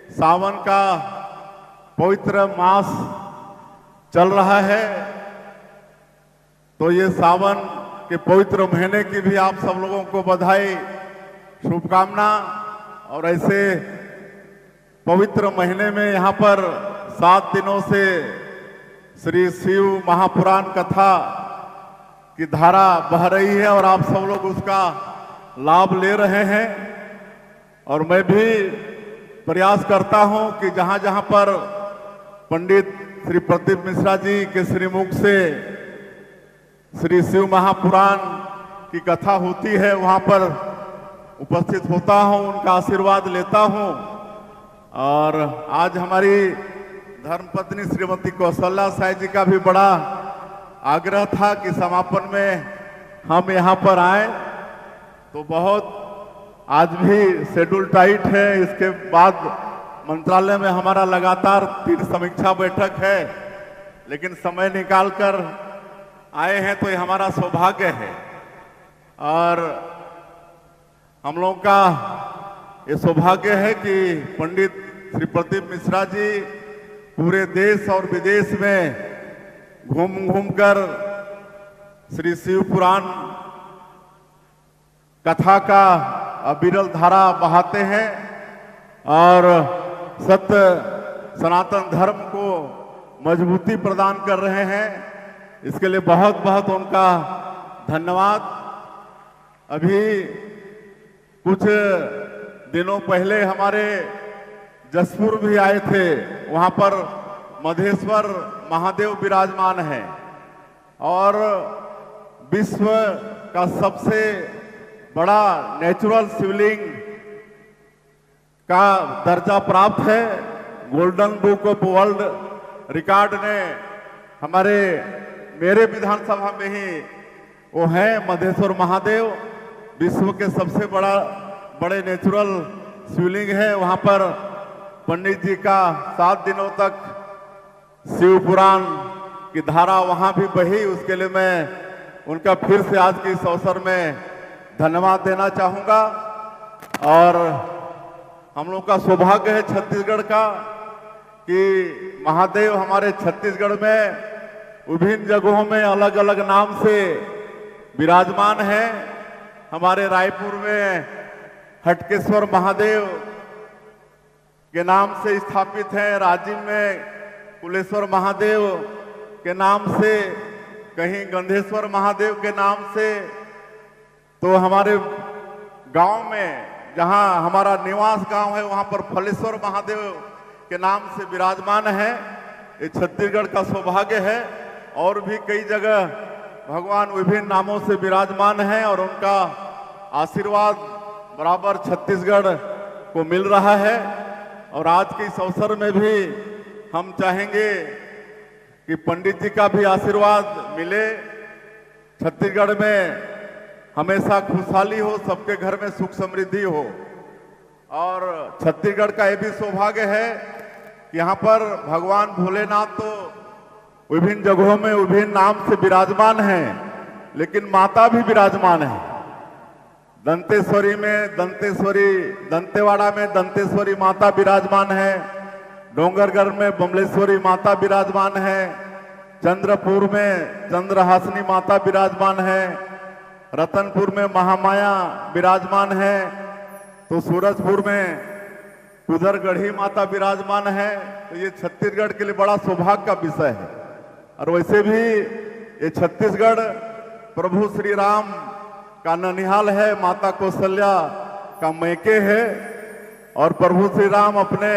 सावन का पवित्र मास चल रहा है, तो ये सावन के पवित्र महीने की भी आप सब लोगों को बधाई, शुभकामना। और ऐसे पवित्र महीने में यहाँ पर 7 दिनों से श्री शिव महापुराण कथा की धारा बह रही है और आप सब लोग उसका लाभ ले रहे हैं। और मैं भी प्रयास करता हूं कि जहां जहां पर पंडित श्री प्रदीप मिश्रा जी के श्रीमुख से श्री शिव महापुराण की कथा होती है, वहां पर उपस्थित होता हूं, उनका आशीर्वाद लेता हूं। और आज हमारी धर्मपत्नी श्रीमती कौशल्या साई जी का भी बड़ा आग्रह था कि समापन में हम यहां पर आए, तो बहुत आज भी शेड्यूल टाइट है। इसके बाद मंत्रालय में हमारा लगातार 3 समीक्षा बैठक है, लेकिन समय निकालकर आए हैं तो ये हमारा सौभाग्य है। और हम लोगों का ये सौभाग्य है कि पंडित श्री प्रदीप मिश्रा जी पूरे देश और विदेश में घूम घूम कर श्री शिव पुराण कथा का अविरल धारा बहाते हैं और सत्य सनातन धर्म को मजबूती प्रदान कर रहे हैं। इसके लिए बहुत बहुत उनका धन्यवाद। अभी कुछ दिनों पहले हमारे जसपुर भी आए थे, वहां पर मधेश्वर महादेव विराजमान है और विश्व का सबसे बड़ा नेचुरल शिवलिंग का दर्जा प्राप्त है। Golden book of world record ने हमारे मेरे विधानसभा में ही वो है मधेश्वर महादेव, विश्व के सबसे बड़े नेचुरल शिवलिंग है। वहां पर पंडित जी का 7 दिनों तक शिव पुराण की धारा वहां भी बही। उसके लिए मैं उनका फिर से आज के इस अवसर में धन्यवाद देना चाहूंगा। और हम लोग का सौभाग्य है छत्तीसगढ़ का कि महादेव हमारे छत्तीसगढ़ में विभिन्न जगहों में अलग अलग नाम से विराजमान है। हमारे रायपुर में हटकेश्वर महादेव के नाम से स्थापित है, राजिम में कुलेश्वर महादेव के नाम से, कहीं गंधेश्वर महादेव के नाम से। तो हमारे गांव में जहां हमारा निवास गांव है वहां पर फलेश्वर महादेव के नाम से विराजमान है। ये छत्तीसगढ़ का सौभाग्य है। और भी कई जगह भगवान विभिन्न नामों से विराजमान हैं और उनका आशीर्वाद बराबर छत्तीसगढ़ को मिल रहा है। और आज के इस अवसर में भी हम चाहेंगे कि पंडित जी का भी आशीर्वाद मिले, छत्तीसगढ़ में हमेशा खुशहाली हो, सबके घर में सुख समृद्धि हो। और छत्तीसगढ़ का ये भी सौभाग्य है कि यहाँ पर भगवान भोलेनाथ तो विभिन्न जगहों में विभिन्न नाम से विराजमान हैं, लेकिन माता भी विराजमान है। दंतेश्वरी में दंतेवाड़ा में दंतेश्वरी माता विराजमान है, डोंगरगढ़ में बमलेश्वरी माता विराजमान है, चंद्रपुर में चंद्रहासिनी माता विराजमान है, रतनपुर में महामाया विराजमान है, तो सूरजपुर में कुदरगढ़ी माता विराजमान है। तो ये छत्तीसगढ़ के लिए बड़ा सौभाग्य का विषय है। और वैसे भी ये छत्तीसगढ़ प्रभु श्री राम का ननिहाल है, माता कौशल्या का मैके है। और प्रभु श्री राम अपने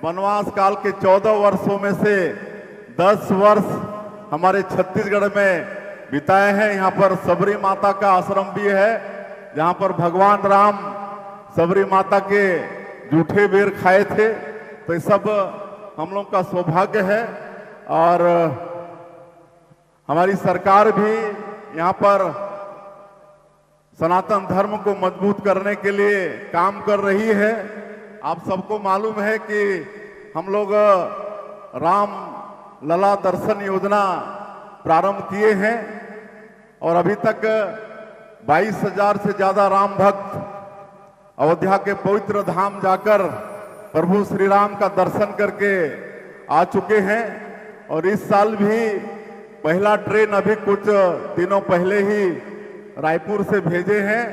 वनवास काल के 14 वर्षों में से 10 वर्ष हमारे छत्तीसगढ़ में बिताए हैं। यहाँ पर सबरी माता का आश्रम भी है, जहाँ पर भगवान राम सबरी माता के जूठे बेर खाए थे। तो ये सब हम लोग का सौभाग्य है। और हमारी सरकार भी यहाँ पर सनातन धर्म को मजबूत करने के लिए काम कर रही है। आप सबको मालूम है कि हम लोग राम लला दर्शन योजना प्रारंभ किए हैं और अभी तक 22,000 से ज्यादा राम भक्त अयोध्या के पवित्र धाम जाकर प्रभु श्री राम का दर्शन करके आ चुके हैं। और इस साल भी पहला ट्रेन अभी कुछ दिनों पहले ही रायपुर से भेजे हैं।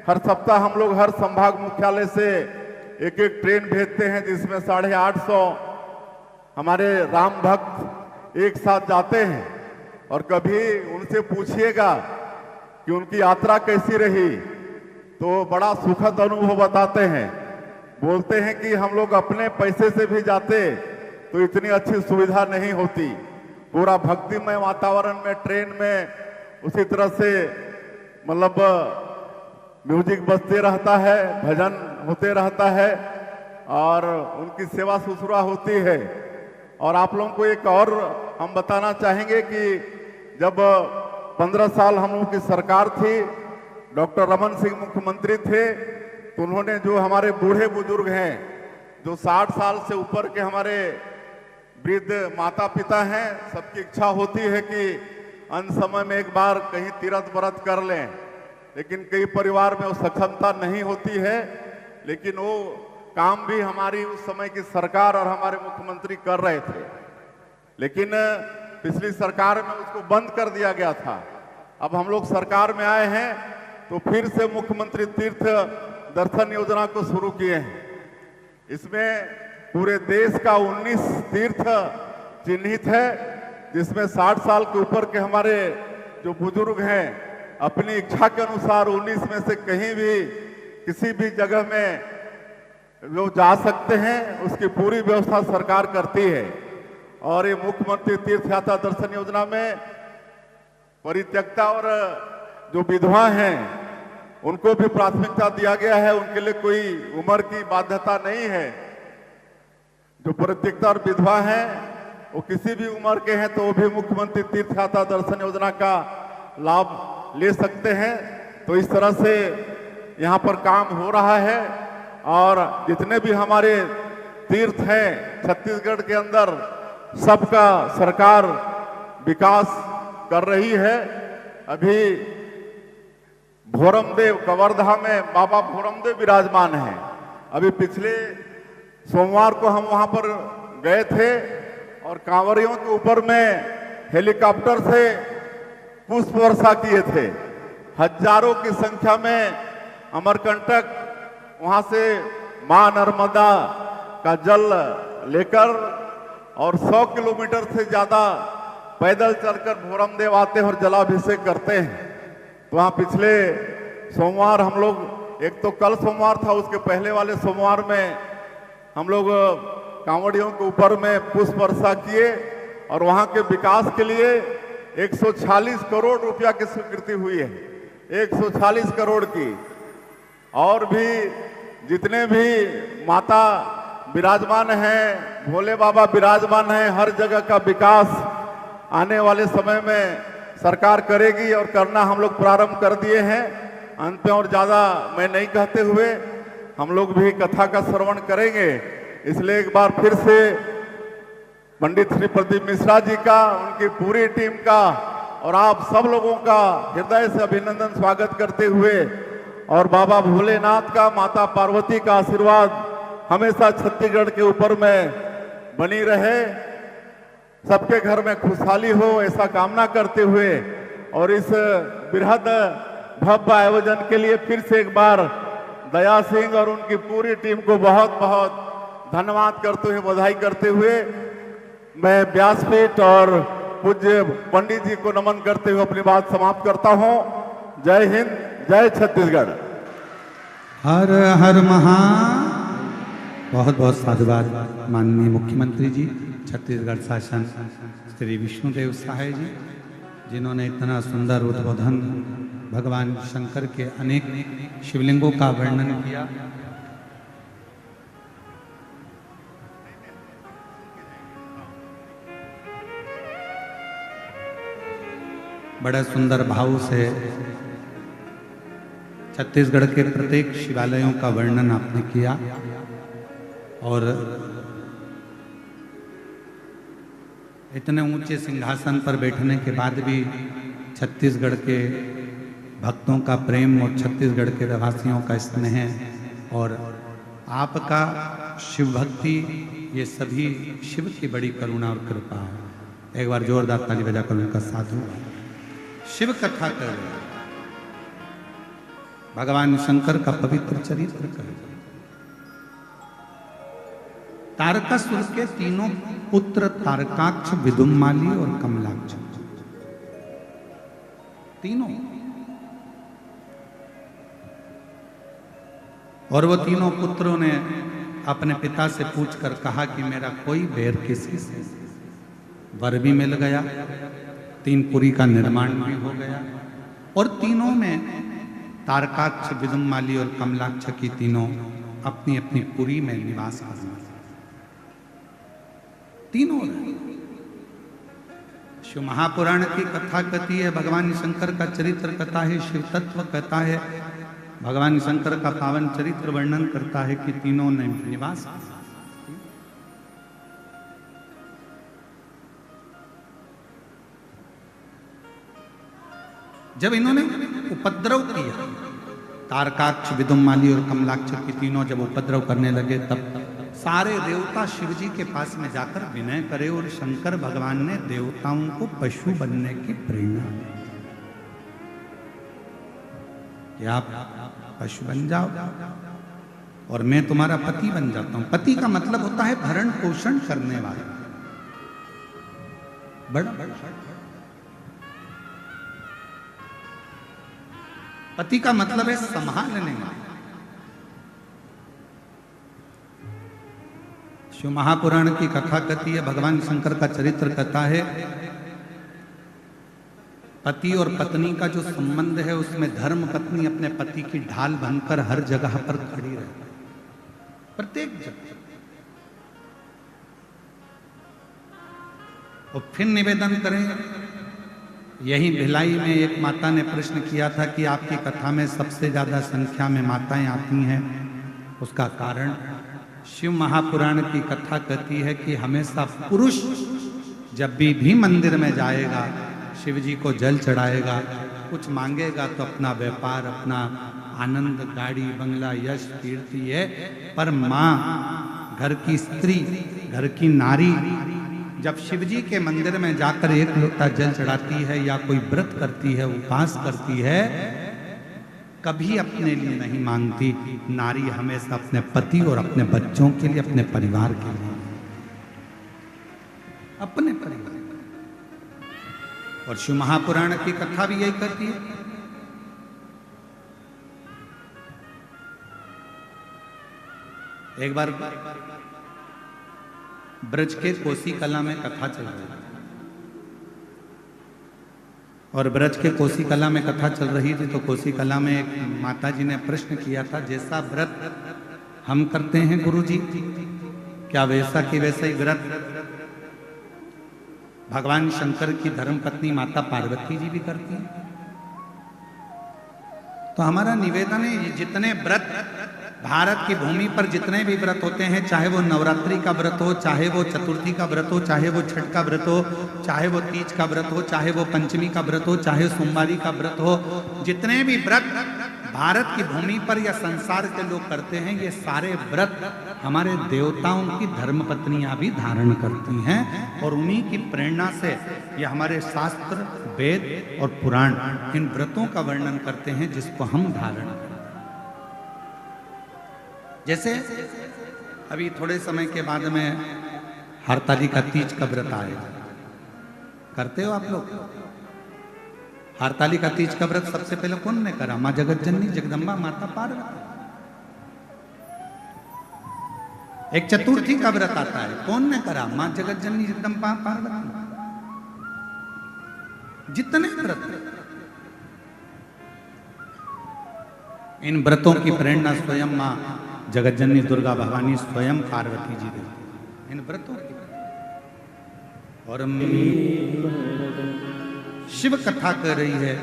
हर सप्ताह हम लोग हर संभाग मुख्यालय से एक एक ट्रेन भेजते हैं, जिसमें 850 हमारे राम भक्त एक साथ जाते हैं। और कभी उनसे पूछिएगा कि उनकी यात्रा कैसी रही, तो बड़ा सुखद अनुभव बताते हैं। बोलते हैं कि हम लोग अपने पैसे से भी जाते तो इतनी अच्छी सुविधा नहीं होती। पूरा भक्तिमय वातावरण में ट्रेन में उसी तरह से मतलब म्यूजिक बजते रहता है, भजन होते रहता है और उनकी सेवा शुश्रूषा होती है। और आप लोगों को एक और हम बताना चाहेंगे कि जब 15 साल हम लोगों की सरकार थी, डॉक्टर रमन सिंह मुख्यमंत्री थे, तो उन्होंने जो हमारे बूढ़े बुजुर्ग हैं, जो 60 साल से ऊपर के हमारे वृद्ध माता पिता हैं, सबकी इच्छा होती है कि अंत समय में एक बार कहीं तीर्थ व्रत कर लें, लेकिन कई परिवार में वो सक्षमता नहीं होती है। लेकिन वो काम भी हमारी उस समय की सरकार और हमारे मुख्यमंत्री कर रहे थे, लेकिन पिछली सरकार में उसको बंद कर दिया गया था। अब हम लोग सरकार में आए हैं तो फिर से मुख्यमंत्री तीर्थ दर्शन योजना को शुरू किए हैं। इसमें पूरे देश का 19 तीर्थ चिन्हित है, जिसमें 60 साल के ऊपर के हमारे जो बुजुर्ग हैं अपनी इच्छा के अनुसार 19 में से कहीं भी किसी भी जगह में जो जा सकते हैं, उसकी पूरी व्यवस्था सरकार करती है। और ये मुख्यमंत्री तीर्थ यात्रा दर्शन योजना में परित्यक्ता और जो विधवा हैं उनको भी प्राथमिकता दिया गया है। उनके लिए कोई उम्र की बाध्यता नहीं है। जो परित्यक्ता और विधवा हैं वो किसी भी उम्र के हैं तो वो भी मुख्यमंत्री तीर्थ यात्रा दर्शन योजना का लाभ ले सकते हैं। तो इस तरह से यहाँ पर काम हो रहा है और जितने भी हमारे तीर्थ हैं छत्तीसगढ़ के अंदर सबका सरकार विकास कर रही है। अभी भोरमदेव कवर्धा में बाबा भोरमदेव विराजमान हैं। अभी पिछले सोमवार को हम वहां पर गए थे और कांवरियों के ऊपर में हेलीकॉप्टर से पुष्प वर्षा किए थे। हजारों की संख्या में अमरकंटक वहां से मां नर्मदा का जल लेकर और 100 किलोमीटर से ज्यादा पैदल चलकर भोरमदेव आते हैं और जलाभिषेक करते हैं। तो वहाँ पिछले सोमवार हम लोग, एक तो कल सोमवार था, उसके पहले वाले सोमवार में हम लोग कांवड़ियों के ऊपर में पुष्प वर्षा किए और वहाँ के विकास के लिए 140 करोड़ रुपया की स्वीकृति हुई है, 140 करोड़ की। और भी जितने भी माता विराजमान हैं, भोले बाबा विराजमान हैं, हर जगह का विकास आने वाले समय में सरकार करेगी और करना हम लोग प्रारंभ कर दिए हैं। अंत में और ज्यादा मैं नहीं कहते हुए हम लोग भी कथा का श्रवण करेंगे। इसलिए एक बार फिर से पंडित श्री प्रदीप मिश्रा जी का, उनकी पूरी टीम का और आप सब लोगों का हृदय से अभिनंदन स्वागत करते हुए और बाबा भोलेनाथ का, माता पार्वती का आशीर्वाद हमेशा छत्तीसगढ़ के ऊपर में बनी रहे, सबके घर में खुशहाली हो, ऐसा कामना करते हुए और इस बृहद भव्य आयोजन के लिए फिर से एक बार दया सिंह और उनकी पूरी टीम को बहुत बहुत धन्यवाद करते हुए, बधाई करते हुए मैं व्यासपीठ और पूज्य पंडित जी को नमन करते हुए अपनी बात समाप्त करता हूं। जय हिंद, जय छत्तीसगढ़। हर हर महा। बहुत बहुत साधुवाद माननीय मुख्यमंत्री जी, छत्तीसगढ़ शासन श्री विष्णुदेव सहाय जी, जिन्होंने इतना सुंदर उद्बोधन भगवान शंकर के अनेक शिवलिंगों का वर्णन किया। बड़े सुंदर भाव से छत्तीसगढ़ के प्रत्येक शिवालयों का वर्णन आपने किया और इतने ऊंचे सिंहासन पर बैठने के बाद भी छत्तीसगढ़ के भक्तों का प्रेम और छत्तीसगढ़ के रहवासियों का स्नेह और आपका शिव भक्ति, ये सभी शिव की बड़ी करुणा और कृपा है। एक बार जोरदार ताली बजाकर उनका साधु शिव कथा कर भगवान शंकर का पवित्र चरित्र कर। तारकासुर के तीनों पुत्र तारकाक्ष, विदुम्माली और कमलाक्ष, तीनों, और वो तीनों पुत्रों ने अपने पिता से पूछकर कहा कि मेरा कोई बैर किसी से, वर भी मिल गया, 3 पुरी का निर्माण भी हो गया और तीनों में तारकाक्ष, विदुम्माली और कमलाक्ष की तीनों अपनी अपनी पुरी में निवास करना, तीनों। शिव महापुराण की कथा कहती है, भगवान शंकर का चरित्र कथा है, शिव तत्व कहता है, भगवान शंकर का पावन चरित्र वर्णन करता है कि तीनों ने निवास किया। जब इन्होंने उपद्रव किया, तारकाक्ष, विदुम्माली और कमलाक्ष की तीनों जब उपद्रव करने लगे, तब सारे देवता शिव जी के पास में जाकर विनय करे और शंकर भगवान ने देवताओं को पशु बनने की प्रेरणा दी कि आप पशु बन जाओ और मैं तुम्हारा पति बन जाता हूं। पति का मतलब होता है भरण पोषण करने वाला, बड़ा पति का मतलब है संभालने वाला। शिव महापुराण की कथा कहती है, भगवान शंकर का चरित्र कहता है, पति और पत्नी का जो संबंध है उसमें धर्म पत्नी अपने पति की ढाल बनकर हर जगह पर खड़ी रहती है, प्रत्येक जगह। और फिर निवेदन करें। यही भिलाई में एक माता ने प्रश्न किया था कि आपकी कथा में सबसे ज्यादा संख्या में माताएं आती हैं, उसका कारण शिव महापुराण की कथा कहती है कि हमेशा पुरुष जब भी मंदिर में जाएगा, शिव जी को जल चढ़ाएगा, कुछ मांगेगा तो अपना व्यापार, अपना आनंद, गाड़ी, बंगला, यश, कीर्ति है। पर माँ, घर की स्त्री, घर की नारी जब शिव जी के मंदिर में जाकर एक लोटा जल चढ़ाती है या कोई व्रत करती है, उपवास करती है, कभी अपने लिए नहीं मांगती। नारी हमेशा अपने पति और अपने बच्चों के लिए, अपने परिवार के लिए, अपने परिवार। और शिव महापुराण की कथा भी यही करती है। एक बार ब्रज के कोसी कला में कथा चल रही थी, और ब्रज के कोसी कला में कथा चल रही थी तो कोसी कला में एक माता जी ने प्रश्न किया था, जैसा व्रत हम करते हैं गुरुजी, क्या वैसा कि वैसा ही व्रत भगवान शंकर की धर्मपत्नी माता पार्वती जी भी करती हैं? तो हमारा निवेदन है, ये जितने व्रत भारत की भूमि पर जितने भी व्रत होते हैं, चाहे वो नवरात्रि का व्रत हो, चाहे वो चतुर्थी का व्रत हो, चाहे वो छठ का व्रत हो, चाहे वो तीज का व्रत हो, चाहे वो पंचमी का व्रत हो, चाहे सोमवारी का व्रत हो, जितने भी व्रत भारत की भूमि पर या संसार के लोग करते हैं, ये सारे व्रत हमारे देवताओं की धर्मपत्नियां भी धारण करती हैं। और उन्हीं की प्रेरणा से ये हमारे शास्त्र, वेद और पुराण इन व्रतों का वर्णन करते हैं जिसको हम धारण करते हैं। जैसे अभी थोड़े समय के बाद में हरतालिका तीज का व्रत आएगा, करते हो आप लोग? हरतालिका तीज का व्रत सबसे पहले कौन ने करा? माँ जगत जननी जगदम्बा माता पार्वती। एक चतुर्थी का व्रत आता है, कौन ने करा? माँ जगत जननी जगदम्बा पार्वती। जितने व्रत, इन व्रतों की प्रेरणा स्वयं माँ जगत जननी दुर्गा भवानी स्वयं पार्वती जी देती इन व्रतों की। और शिव कथा कर रही है,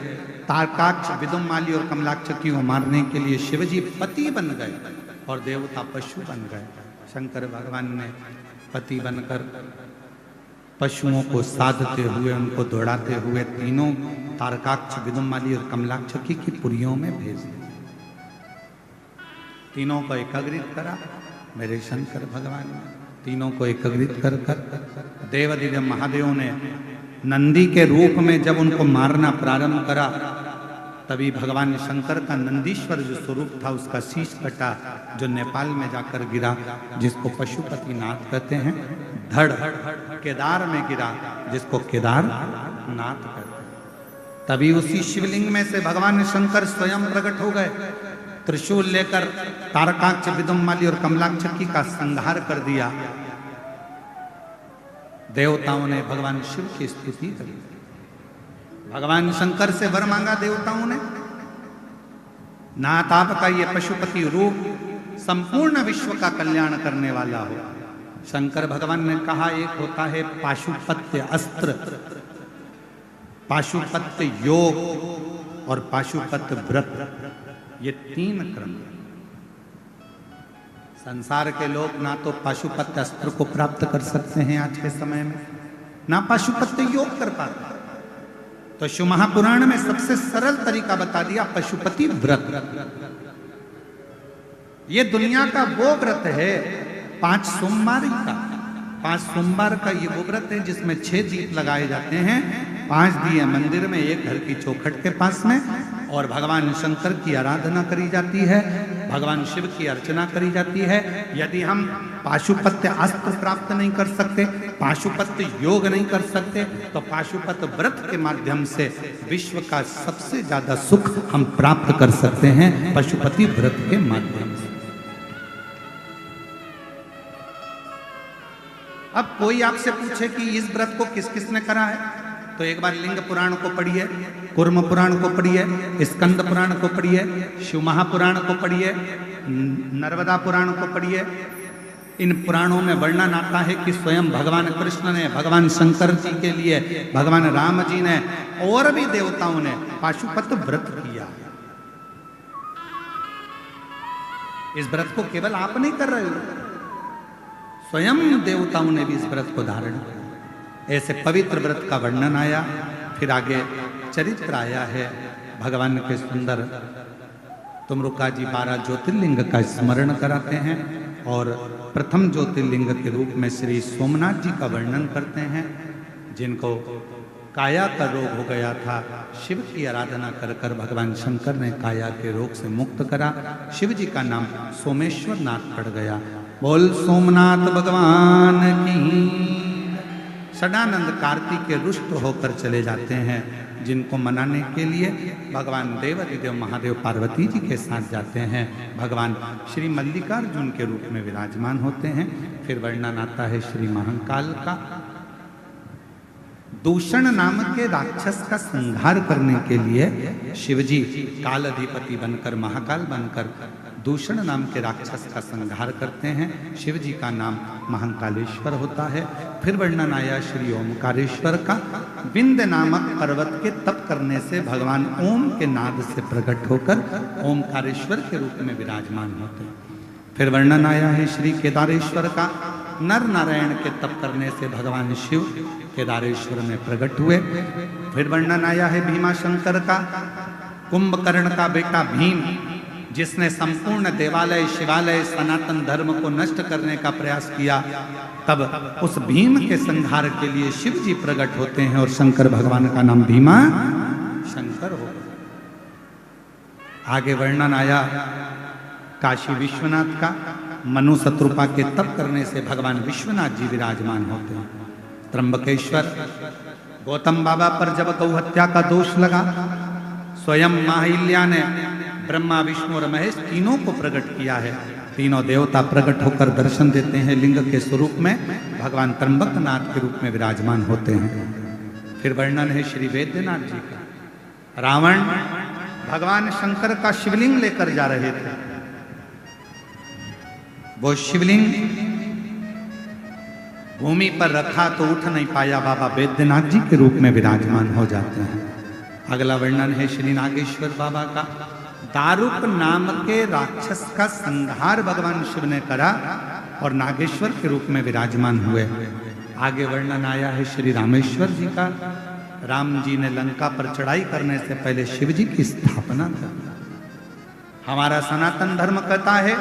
तारकाक्ष, विदुमाली और कमलाक्ष की को मारने के लिए शिवजी पति बन गए और देवता पशु बन गए। शंकर भगवान ने पति बनकर पशुओं को साधते हुए, उनको दौड़ाते हुए तीनों तारकाक्ष, विदुमाली और कमलाक्ष की पुरियों में भेज दिया। तीनों को एकाग्रित करा मेरे शंकर भगवान ने। तीनों को एकाग्रित कर देवादिदेव महादेव ने नंदी के रूप में जब उनको मारना प्रारंभ करा, तभी भगवान शंकर का नंदीश्वर जो स्वरूप था उसका शीश कटा, जो नेपाल में जाकर गिरा, जिसको पशुपति नाथ कहते हैं। धड़ केदार में गिरा, जिसको केदार नाथ कहते हैं। तभी उसी शिवलिंग में से भगवान शंकर स्वयं प्रकट हो गए, त्रिशूल लेकर तारकाक्ष, विदुमाली और कमलाक्ष का संहार कर दिया। देवताओं ने भगवान शिव की स्तुति करी। भगवान शंकर से वर मांगा देवताओं ने, नाथ आपका ये पशुपति रूप संपूर्ण विश्व का कल्याण करने वाला हो। शंकर भगवान ने कहा, एक होता है पाशुपत्य अस्त्र, पाशुपत्य योग और पाशुपत्य व्रत, ये तीन क्रम। संसार के लोग ना तो पाशुपत्य अस्त्र को प्राप्त कर सकते हैं आज के समय में, ना पाशुपत्य योग कर पाते। तो शिव महापुराण में सबसे सरल तरीका बता दिया, पशुपति व्रत। ये दुनिया का वो व्रत है 5 सोमवार का। 5 सोमवार का ये वो व्रत है जिसमें 6 दीप लगाए जाते हैं, 5 दिए मंदिर में, एक घर की चौखट के पास में, और भगवान शंकर की आराधना करी जाती है, भगवान शिव की अर्चना करी जाती है। यदि हम पाशुपत्य अस्त्र प्राप्त नहीं कर सकते, पाशुपत्य योग नहीं कर सकते, तो पाशुपत्य व्रत के माध्यम से विश्व का सबसे ज्यादा सुख हम प्राप्त कर सकते हैं, पशुपति व्रत के माध्यम से। अब कोई आपसे पूछे कि इस व्रत को किस किसने करा है, तो एक बार लिंग पुराण को पढ़िए, कूर्म पुराण को पढ़िए, स्कंद पुराण को पढ़िए, शिव महापुराण को पढ़िए, नर्मदा पुराण को पढ़िए, इन पुराणों में वर्णन आता है कि स्वयं भगवान कृष्ण ने, भगवान शंकर जी के लिए, भगवान राम जी ने और भी देवताओं ने पाशुपत व्रत किया। इस व्रत को केवल आप नहीं कर रहे हो, स्वयं देवताओं ने भी इस व्रत को धारण किया। ऐसे पवित्र व्रत का वर्णन आया। फिर आगे चरित्र आया है भगवान के सुंदर। तुमरुका जी 12 ज्योतिर्लिंग का स्मरण कराते हैं और प्रथम ज्योतिर्लिंग के रूप में श्री सोमनाथ जी का वर्णन करते हैं, जिनको काया का रोग हो गया था। शिव की आराधना कर कर भगवान शंकर ने काया के रोग से मुक्त करा। शिव जी का नाम सोमेश्वर नाथ पड़ गया। बोल सोमनाथ भगवान की। सदानंद कार्तिक के रुष्ट होकर चले जाते हैं, जिनको मनाने के लिए भगवान देवादिदेव महादेव पार्वती जी के साथ जाते हैं। भगवान श्री मल्लिकार्जुन के रूप में विराजमान होते हैं। फिर वर्णन आता है श्री महाकाल का। दूषण नाम के राक्षस का संहार करने के लिए शिवजी काल अधिपति बनकर, महाकाल बनकर दूषण नाम के राक्षस का संहार करते हैं। शिवजी का नाम महाकालेश्वर होता है। फिर वर्णन आया श्री ओमकारेश्वर का। विंध्य नामक पर्वत के तप करने से भगवान ओम के नाद से प्रकट होकर ओमकारेश्वर के रूप में विराजमान होते हैं। फिर वर्णन आया है श्री केदारेश्वर का। नर नारायण के तप करने से भगवान शिव केदारेश्वर में प्रकट हुए। फिर वर्णन आया है भीमाशंकर का। कुंभकर्ण का बेटा भीम, जिसने संपूर्ण देवालय, शिवालय, सनातन धर्म को नष्ट करने का प्रयास किया, तब उस भीम के संहार के लिए शिव जी प्रकट होते हैं और शंकर भगवान का नाम भीमा शंकर हो। आगे वर्णन आया काशी विश्वनाथ का। मनु शत्रुपा के तप करने से भगवान विश्वनाथ जी विराजमान होते हैं। त्र्यंबकेश्वर, गौतम बाबा पर जब गौ हत्या का दोष लगा, स्वयं माहिल्या ने ब्रह्मा, विष्णु और महेश तीनों को प्रकट किया है। तीनों देवता प्रकट होकर दर्शन देते हैं लिंग के स्वरूप में। भगवान त्र्यंबकनाथ के रूप में विराजमान होते हैं। फिर वर्णन है श्री वैद्यनाथ जी का। रावण भगवान शंकर का शिवलिंग लेकर जा रहे थे। वो शिवलिंग भूमि पर रखा तो उठ नहीं पाया, बाबा वैद्यनाथ जी के रूप में विराजमान हो जाते हैं। अगला वर्णन है श्री नागेश्वर बाबा का। दारुक नाम के राक्षस का संहार भगवान शिव ने करा और नागेश्वर के रूप में विराजमान हुए। आगे वर्णन आया है श्री रामेश्वर जी का। राम जी ने लंका पर चढ़ाई करने से पहले शिव जी की स्थापना कर। हमारा सनातन धर्म कहता है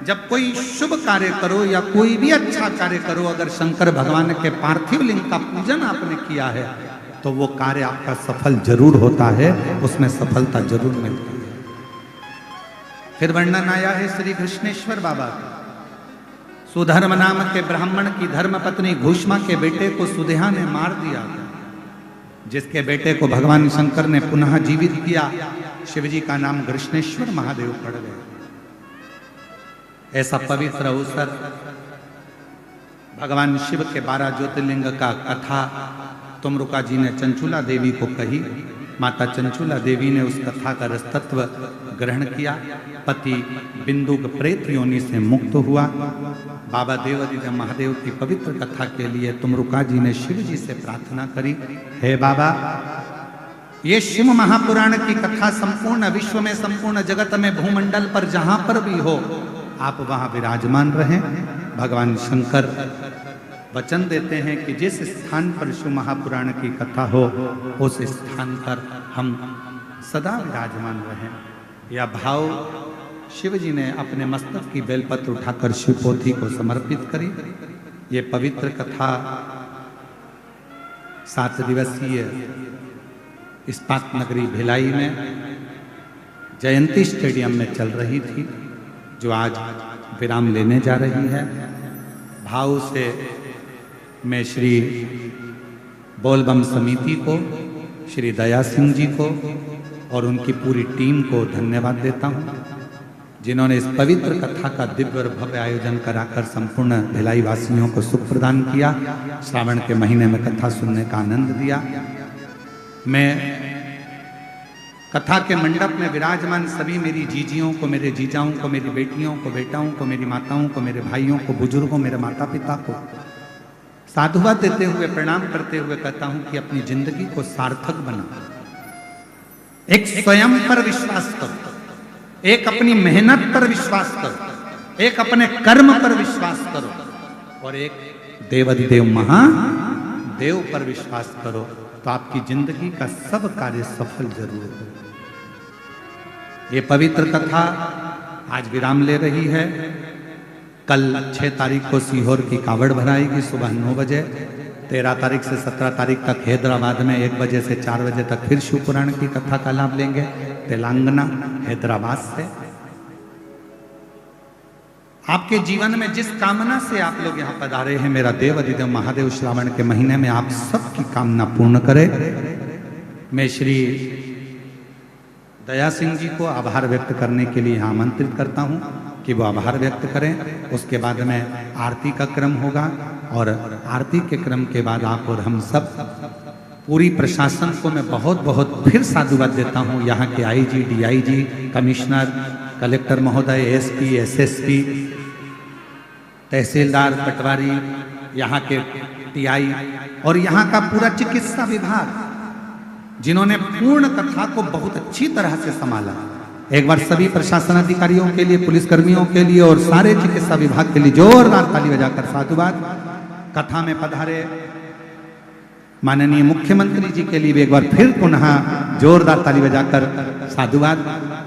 जब कोई शुभ कार्य करो या कोई भी अच्छा कार्य करो, अगर शंकर भगवान के पार्थिव लिंग का पूजन आपने किया है तो वो कार्य आपका सफल जरूर होता है, उसमें सफलता जरूर मिलती है। फिर वर्णन आया है श्री कृष्णेश्वर बाबा का। सुधर्म नाम के ब्राह्मण की धर्म पत्नी घूष्मा के बेटे को सुदेहा ने मार दिया, जिसके बेटे को भगवान शंकर ने पुनः जीवित किया। शिवजी का नाम कृष्णेश्वर महादेव पड़ गए। ऐसा पवित्र अवसर भगवान शिव के 12 ज्योतिर्लिंग का कथा तुमरुका जी ने चंचुला देवी को कही। माता चंचुला देवी ने उस कथा का रसतत्व ग्रहण किया। पति बिंदुक प्रेत योनि से मुक्त हुआ। बाबा देवादिदेव महादेव की पवित्र कथा के लिए तुमरुका जी ने शिव जी से प्रार्थना करी, हे बाबा, ये शिव महापुराण की कथा संपूर्ण विश्व में, संपूर्ण जगत में, भूमंडल पर जहां पर भी हो, आप वहां विराजमान रहें। भगवान शंकर वचन देते हैं कि जिस स्थान पर शिव महापुराण की कथा हो उस स्थान पर हम सदा विराजमान रहें। यह भाव शिव जी ने अपने मस्तक की बेलपत्र उठाकर शिवपोथी को समर्पित करी। ये पवित्र कथा 7 दिवसीय इस्पात नगरी भिलाई में जयंती स्टेडियम में चल रही थी, जो आज विराम लेने जा रही है। भाव से मैं श्री बोलबम समिति को, श्री दया सिंह जी को और उनकी पूरी टीम को धन्यवाद देता हूँ, जिन्होंने इस पवित्र कथा का दिव्य और भव्य आयोजन कराकर संपूर्ण भिलाई वासियों को सुख प्रदान किया। श्रावण के महीने में कथा सुनने का आनंद दिया। मैं कथा के मंडप में विराजमान सभी मेरी जीजियों को, मेरे जीजाओं को, मेरी बेटियों को, बेटाओं को, मेरी माताओं को, मेरे भाइयों को, बुजुर्गों, मेरे माता पिता को साधुवाद देते हुए, प्रणाम करते हुए कहता हूं कि अपनी जिंदगी को सार्थक बनाओ। एक स्वयं पर विश्वास करो, एक अपनी मेहनत पर विश्वास करो, एक अपने कर्म पर विश्वास करो और एक देवाधिदेव महादेव पर विश्वास करो, तो आपकी जिंदगी का सब कार्य सफल जरूर हो। ये पवित्र कथा आज विराम ले रही है। कल 6 तारीख को सीहोर की कावड़ भराएगी सुबह 9 बजे। 13 तारीख से 17 तारीख तक हैदराबाद में 1 बजे से 4 बजे तक फिर शिव पुराण की कथा का लाभ लेंगे तेलंगाना हैदराबाद से। आपके जीवन में जिस कामना से आप लोग यहाँ पधारे हैं, मेरा देव अधिदेव महादेव श्रावण के महीने में आप सबकी कामना पूर्ण करे। मैं श्री दया सिंह जी को आभार व्यक्त करने के लिए यहाँ आमंत्रित करता हूँ कि वो आभार व्यक्त करें। उसके बाद में आरती का क्रम होगा और आरती के क्रम के बाद आप और हम सब पूरी प्रशासन को मैं बहुत बहुत फिर साधुवाद देता हूँ। यहाँ के आईजी, डीआईजी, कमिश्नर, कलेक्टर महोदय, एसपी, एसएसपी, तहसीलदार, पटवारी, यहाँ के टीआई और यहाँ का पूरा चिकित्सा विभाग, जिन्होंने पूर्ण कथा को बहुत अच्छी तरह से संभाला। एक बार सभी प्रशासन अधिकारियों के लिए, पुलिसकर्मियों के लिए और सारे चिकित्सा विभाग के लिए जोरदार ताली बजाकर साधुवाद। कथा में पधारे माननीय मुख्यमंत्री जी के लिए भी एक बार फिर पुनः जोरदार ताली बजाकर साधुवाद।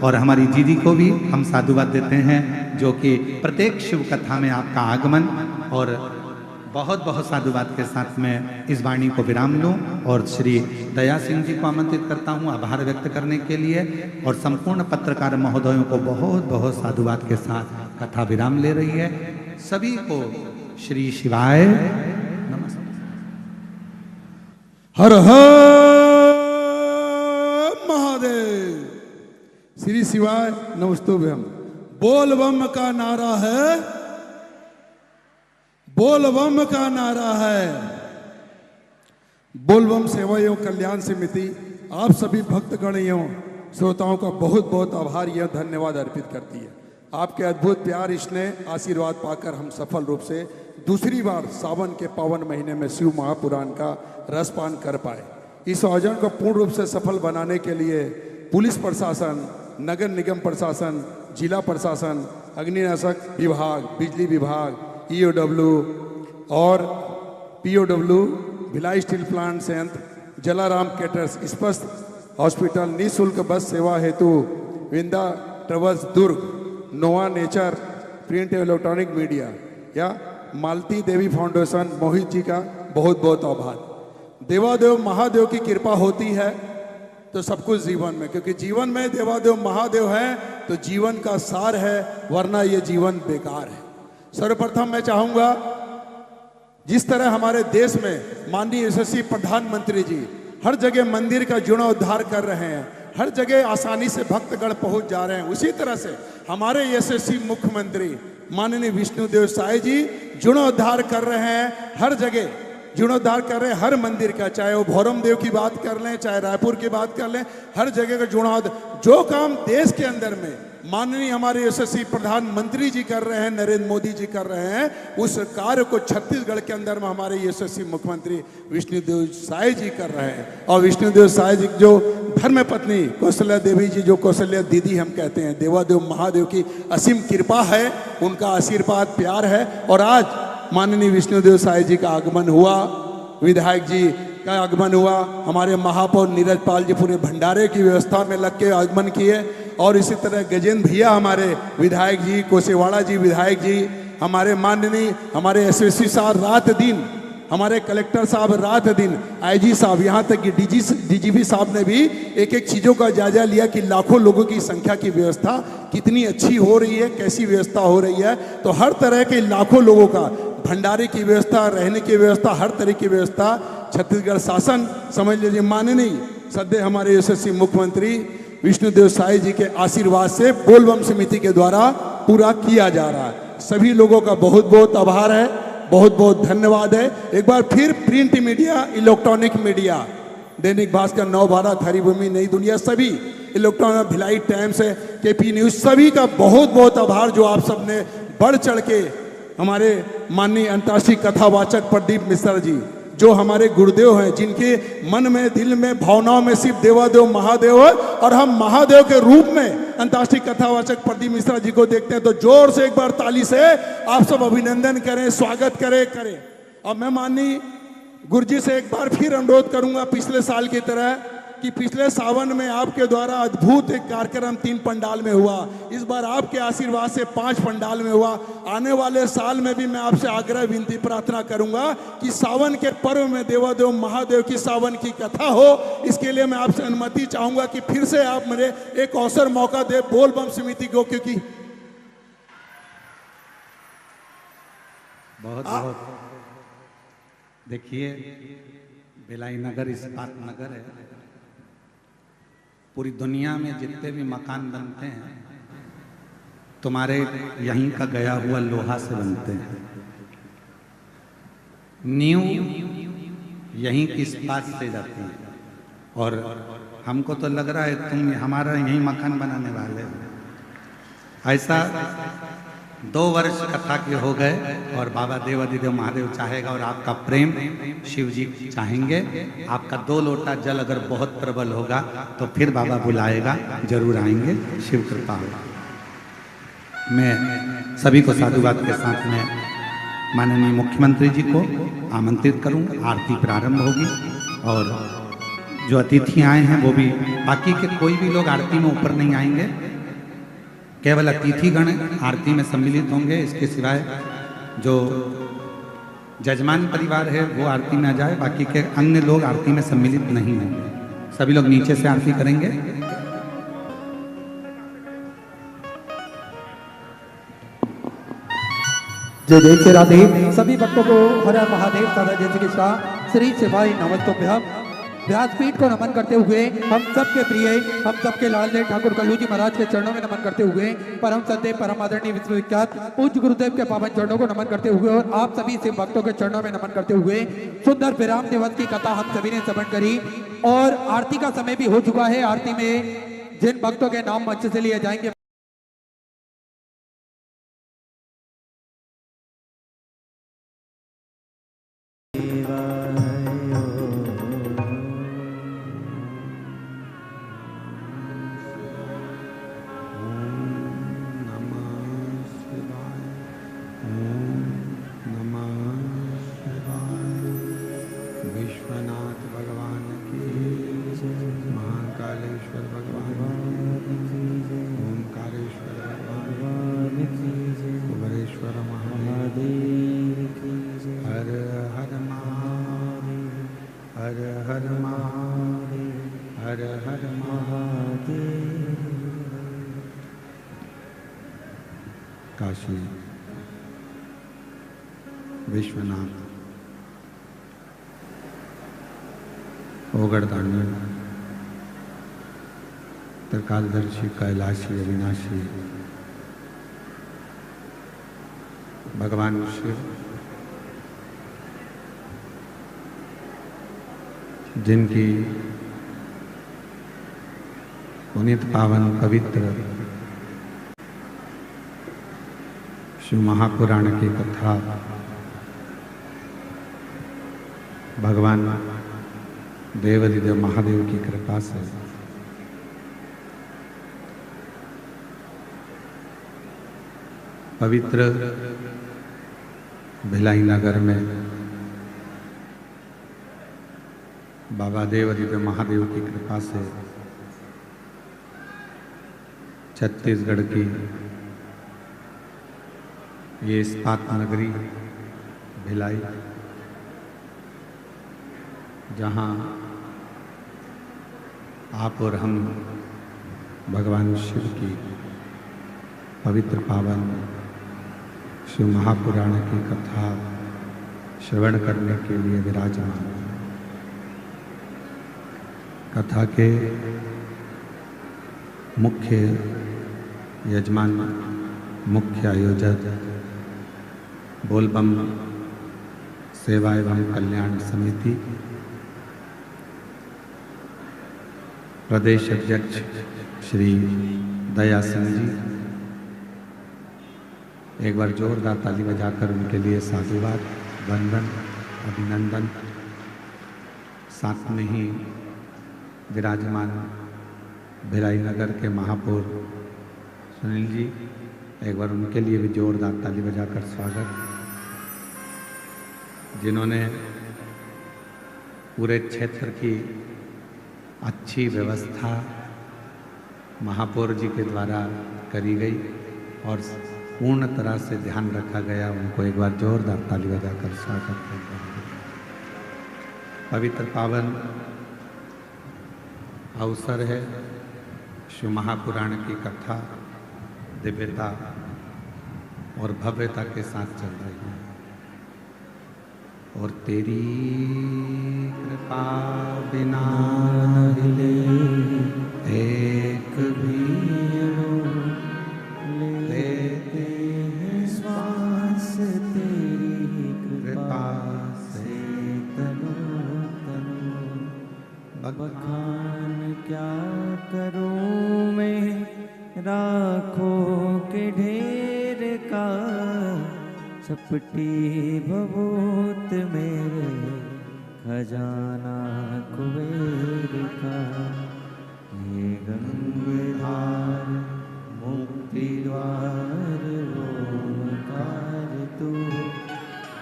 और हमारी दीदी को भी हम साधुवाद देते हैं, जो कि प्रत्येक शिव कथा में आपका आगमन, और बहुत बहुत साधुवाद के साथ में इस वाणी को विराम लूं और श्री दया सिंह जी को आमंत्रित करता हूं आभार व्यक्त करने के लिए, और संपूर्ण पत्रकार महोदयों को बहुत बहुत saधुवाद के साथ कथा विराम ले रही है। सभी को श्री शिवाय नमस्ते। हर हर महादेव। श्री शिवाय नमस्तुभ्यम। बोल बम का नारा है, बोल बम का नारा है। बोल बम सेवा एवं कल्याण समिति आप सभी भक्तगणों श्रोताओं का बहुत बहुत आभार या धन्यवाद अर्पित करती है। आपके अद्भुत प्यार, स्नेह, आशीर्वाद पाकर हम सफल रूप से दूसरी बार सावन के पावन महीने में शिव महापुराण का रसपान कर पाए। इस आयोजन को पूर्ण रूप से सफल बनाने के लिए पुलिस प्रशासन, नगर निगम प्रशासन, जिला प्रशासन, अग्निनाशक विभाग, बिजली विभाग, ईओडब्ल्यू और पीओडब्ल्यू, भिलाई स्टील प्लांट संयंत्र, जलाराम कैटर्स, स्पष्ट हॉस्पिटल, निःशुल्क बस सेवा हेतु विंदा ट्रेवल्स दुर्ग, नोवा नेचर प्रिंट एवं इलेक्ट्रॉनिक मीडिया या मालती देवी फाउंडेशन मोहित जी का बहुत बहुत आभार। देवादेव महादेव की कृपा होती है तो सब कुछ जीवन में, क्योंकि जीवन में देवादेव महादेव है तो जीवन का सार है, वरना ये जीवन बेकार है। सर्वप्रथम मैं चाहूंगा, जिस तरह हमारे देश में माननीय यशस्वी प्रधानमंत्री जी हर जगह मंदिर का जीर्णोद्धार कर रहे हैं, हर जगह आसानी से भक्तगण पहुंच जा रहे हैं, उसी तरह से हमारे यशस्वी मुख्यमंत्री माननीय विष्णुदेव साय जी जीर्णोद्धार कर रहे हैं, हर जगह जीर्णोद्धार कर रहे हैं, हर मंदिर का, चाहे वो भौरम देव की बात कर लें, चाहे रायपुर की बात कर लें, हर जगह का जीर्णोद्धार। जो काम देश के अंदर में माननीय हमारे यशस्वी प्रधानमंत्री जी कर रहे हैं, नरेंद्र मोदी जी कर रहे हैं, उस कार्य को छत्तीसगढ़ के अंदर में हमारे यशस्वी मुख्यमंत्री विष्णुदेव साय जी कर रहे हैं। और विष्णुदेव साय जी जो धर्म पत्नी कौशल्या देवी जी, जो कौशल्या दीदी हम कहते हैं, देवादेव महादेव की असीम कृपा है, उनका आशीर्वाद प्यार है। और आज माननीय विष्णुदेव साय जी का आगमन हुआ, विधायक जी का आगमन हुआ, हमारे महापौर नीरज पाल जी पूरे भंडारे की व्यवस्था में लग के आगमन किए, और इसी तरह गजेंद्र भैया हमारे विधायक जी, कोसेवाड़ा जी विधायक जी, हमारे माननीय हमारे एसएसपी साहब रात दिन, हमारे कलेक्टर साहब रात दिन, आईजी साहब, यहाँ तक कि डीजीपी साहब ने भी एक एक चीज़ों का जायजा लिया कि लाखों लोगों की संख्या की व्यवस्था कितनी अच्छी हो रही है, कैसी व्यवस्था हो रही है। तो हर तरह के लाखों लोगों का भंडारे की व्यवस्था, रहने की व्यवस्था, हर तरह की व्यवस्था छत्तीसगढ़ शासन समझ लीजिए माननीय सद्य हमारे यशस्वी मुख्यमंत्री विष्णुदेव साय जी के आशीर्वाद से बोलबम समिति के द्वारा पूरा किया जा रहा है। सभी लोगों का बहुत बहुत आभार है, बहुत बहुत धन्यवाद है। एक बार फिर print media, electronic media, Dainik Bhaskar, Navbharat, Haribhoomi, नई दुनिया, सभी इलेक्ट्रॉनिक भिलाई टाइम्स है, केपी न्यूज, सभी का बहुत बहुत आभार जो आप सबने बढ़ चढ़ के हमारे माननीय अंतर्राष्ट्रीय कथावाचक प्रदीप मिश्रा जी, जो हमारे गुरुदेव हैं, जिनके मन में दिल में भावनाओं में सिर्फ देवादेव महादेव है, और हम महादेव के रूप में अंतर्राष्ट्रीय कथावाचक प्रदीप मिश्रा जी को देखते हैं। तो जोर से एक बार ताली से आप सब अभिनंदन करें, स्वागत करें। और मैं माननीय गुरुजी से एक बार फिर अनुरोध करूंगा, पिछले साल की तरह, कि पिछले सावन में आपके द्वारा अद्भुत एक कार्यक्रम 3 पंडाल में हुआ, इस बार आपके आशीर्वाद से 5 पंडाल में हुआ। आने वाले साल में भी मैं आपसे आग्रह विनती प्रार्थना करूंगा कि सावन के पर्व में देवादेव महादेव की सावन की कथा हो। इसके लिए मैं आपसे अनुमति चाहूंगा कि फिर से आप मेरे एक अवसर मौका दे बोल बम समिति को, क्योंकि बहुत बहुत देखिए, भिलाई नगर इस्पात नगर है। पूरी दुनिया में जितने भी मकान बनते हैं तुम्हारे यहीं का गया हुआ लोहा से बनते हैं। नींव यहीं की इस्पात से जाती है, और हमको तो लग रहा है तुम हमारा यहीं मकान बनाने वाले हो। ऐसा 2 वर्ष कथा के हो गए, और बाबा देवादिदेव महादेव चाहेगा और आपका प्रेम शिव जी चाहेंगे। आपका 2 लोटा जल अगर बहुत प्रबल होगा तो फिर बाबा बुलाएगा, जरूर आएंगे, शिव कृपा होगा। मैं सभी को साधुवाद के साथ में माननीय मुख्यमंत्री जी को आमंत्रित करूंगा। आरती प्रारंभ होगी, और जो अतिथि आए हैं वो भी, बाकी के कोई भी लोग आरती में ऊपर नहीं आएंगे, केवल अतिथिगण आरती में सम्मिलित होंगे। इसके सिवाय जो जजमान परिवार है वो आरती में आ जाए, बाकी के अन्य लोग आरती में सम्मिलित नहीं होंगे। सभी लोग नीचे से आरती करेंगे। जय जय श्री राधे। सभी भक्तों को हर हर महादेव सदा जय श्री कृष्ण श्री शिवाय नमस्तुभ्यम। व्यासपीठ को नमन करते हुए हम सबके प्रिय, हम सबके लाडले ठाकुर कल्लू जी महाराज के चरणों में नमन करते हुए, परम सदैव परम आदरणीय विश्वविख्यात पूज्य गुरुदेव के पावन चरणों को नमन करते हुए, और आप सभी शिव भक्तों के चरणों में नमन करते हुए, सुंदर विराम दिवस की कथा हम सभी ने श्रवण करी, और आरती का समय भी हो चुका है। आरती में जिन भक्तों के नाम मंच से लिए जाएंगे काशी विश्वनाथ ओगड़दानी त्रिकालदर्शी कैलाशी अविनाशी भगवान शिव, जिनकी पुनीत पावन पवित्र शिव महापुराण की कथा भगवान देवादिदेव महादेव की कृपा से पवित्र भिलाई नगर में बाबा देवादिदेव महादेव की कृपा से छत्तीसगढ़ की ये इस्पात नगरी भिलाई, जहाँ आप और हम भगवान शिव की पवित्र पावन शिव महापुराण की कथा श्रवण करने के लिए विराजमान। कथा के मुख्य यजमान, मुख्य आयोजक बोलबम सेवा एवं कल्याण समिति प्रदेश अध्यक्ष श्री दया सिंह जी, एक बार जोरदार ताली बजाकर उनके लिए साधुवाद, वंदन, अभिनंदन। साथ में ही विराजमान भिलाई नगर के महापौर सुनील जी, एक बार उनके लिए भी जोरदार ताली बजाकर स्वागत, जिन्होंने पूरे क्षेत्र की अच्छी व्यवस्था महापौर जी के द्वारा करी गई और पूर्ण तरह से ध्यान रखा गया। उनको एक बार जोरदार ताली बजाकर स्वागत करते हैं। पवित्र पावन अवसर है, शिव महापुराण की कथा दिव्यता और भव्यता के साथ चल रही है। और तेरी कृपा बिना हिले एक भी लेते हैं श्वास तेरी कृपा से तनु बखान क्या करूं मैं राखों के ढेर का, चपटी भभूत मेरे खजाना कुबेर का। ये गंगाधार मुक्ति द्वार ओमकार तू,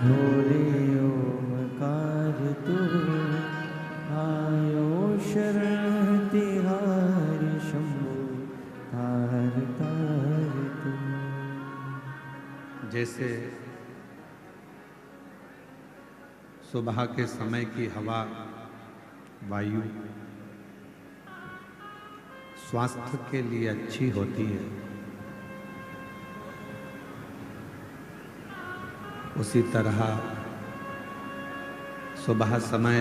भोले ओमकार तू, आयो शरण तिहार शंभु तार तार तू। जैसे सुबह के समय की हवा, वायु स्वास्थ्य के लिए अच्छी होती है, उसी तरह सुबह समय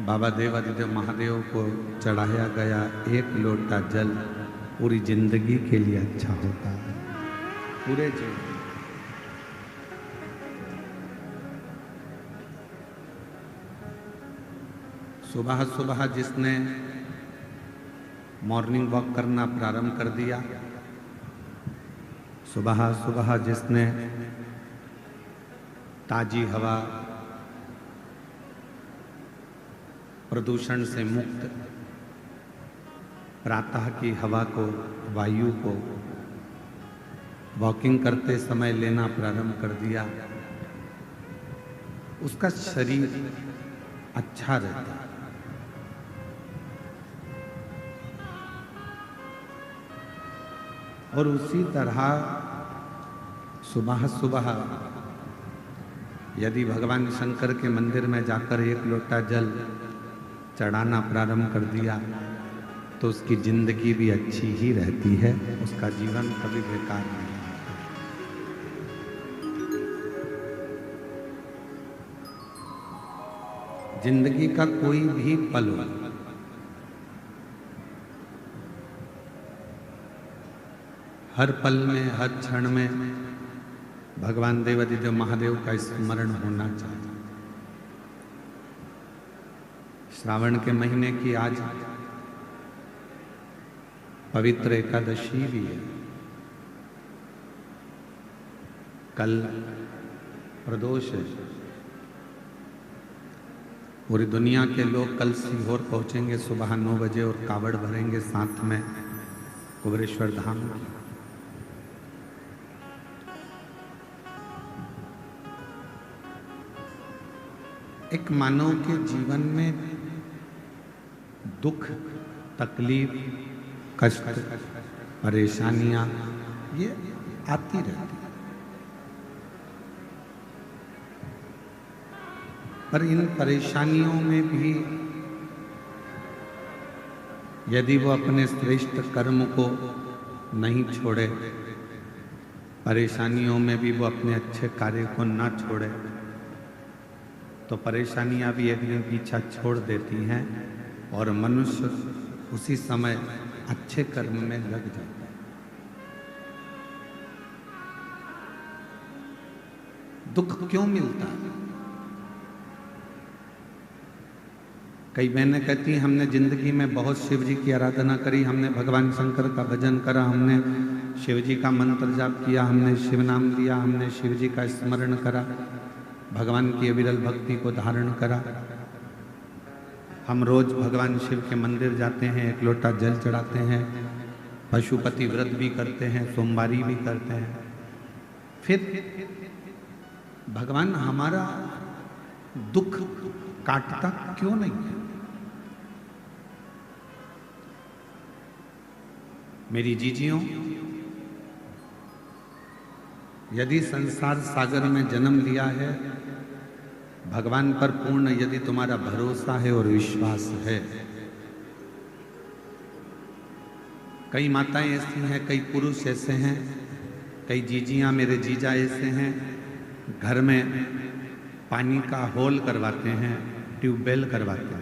बाबा देवादिदेव महादेव को चढ़ाया गया एक लोटा जल पूरी जिंदगी के लिए अच्छा होता है। पूरे जीवन सुबह सुबह जिसने मॉर्निंग वॉक करना प्रारंभ कर दिया, सुबह सुबह जिसने ताजी हवा, प्रदूषण से मुक्त प्रातः की हवा को, वायु को वॉकिंग करते समय लेना प्रारंभ कर दिया, उसका शरीर अच्छा रहता है। और उसी तरह सुबह सुबह यदि भगवान शंकर के मंदिर में जाकर एक लोटा जल चढ़ाना प्रारंभ कर दिया तो उसकी जिंदगी भी अच्छी ही रहती है, उसका जीवन कभी बेकार नहीं होता। जिंदगी का कोई भी पल हो, हर पल में, हर क्षण में भगवान देवादिदेव महादेव का स्मरण होना चाहिए। श्रावण के महीने की आज पवित्र एकादशी भी है। कल प्रदोष है। पूरी दुनिया के लोग कल सीहोर पहुंचेंगे सुबह 9 बजे और कावड़ भरेंगे साथ में कुबेरेश्वर धाम। एक मानव के जीवन में दुख, तकलीफ, कष्ट, परेशानियां ये आती रहती है, पर इन परेशानियों में भी यदि वो अपने श्रेष्ठ कर्म को नहीं छोड़े, परेशानियों में भी वो अपने अच्छे कार्य को ना छोड़े, तो परेशानियां भी एक दिन पीछा छोड़ देती हैं और मनुष्य उसी समय अच्छे कर्म में लग जाता है। दुख क्यों मिलता है? कई बहनें कहती हैं हमने जिंदगी में बहुत शिव जी की आराधना करी, हमने भगवान शंकर का भजन करा, हमने शिव जी का मंत्र जाप किया, हमने शिव नाम लिया, हमने शिव जी का स्मरण करा, भगवान की अविरल भक्ति को धारण करा। हम रोज भगवान शिव के मंदिर जाते हैं, एक लोटा जल चढ़ाते हैं, पशुपति व्रत भी करते हैं, सोमवारी भी करते हैं। फिर भगवान हमारा दुख काटता क्यों नहीं है? मेरी जीजियों, यदि संसार सागर में जन्म लिया है, भगवान पर पूर्ण यदि तुम्हारा भरोसा है और विश्वास है, कई माताएं ऐसी हैं, कई पुरुष ऐसे हैं, कई जीजियां मेरे जीजा ऐसे हैं, घर में पानी का होल करवाते हैं, ट्यूबवेल करवाते हैं।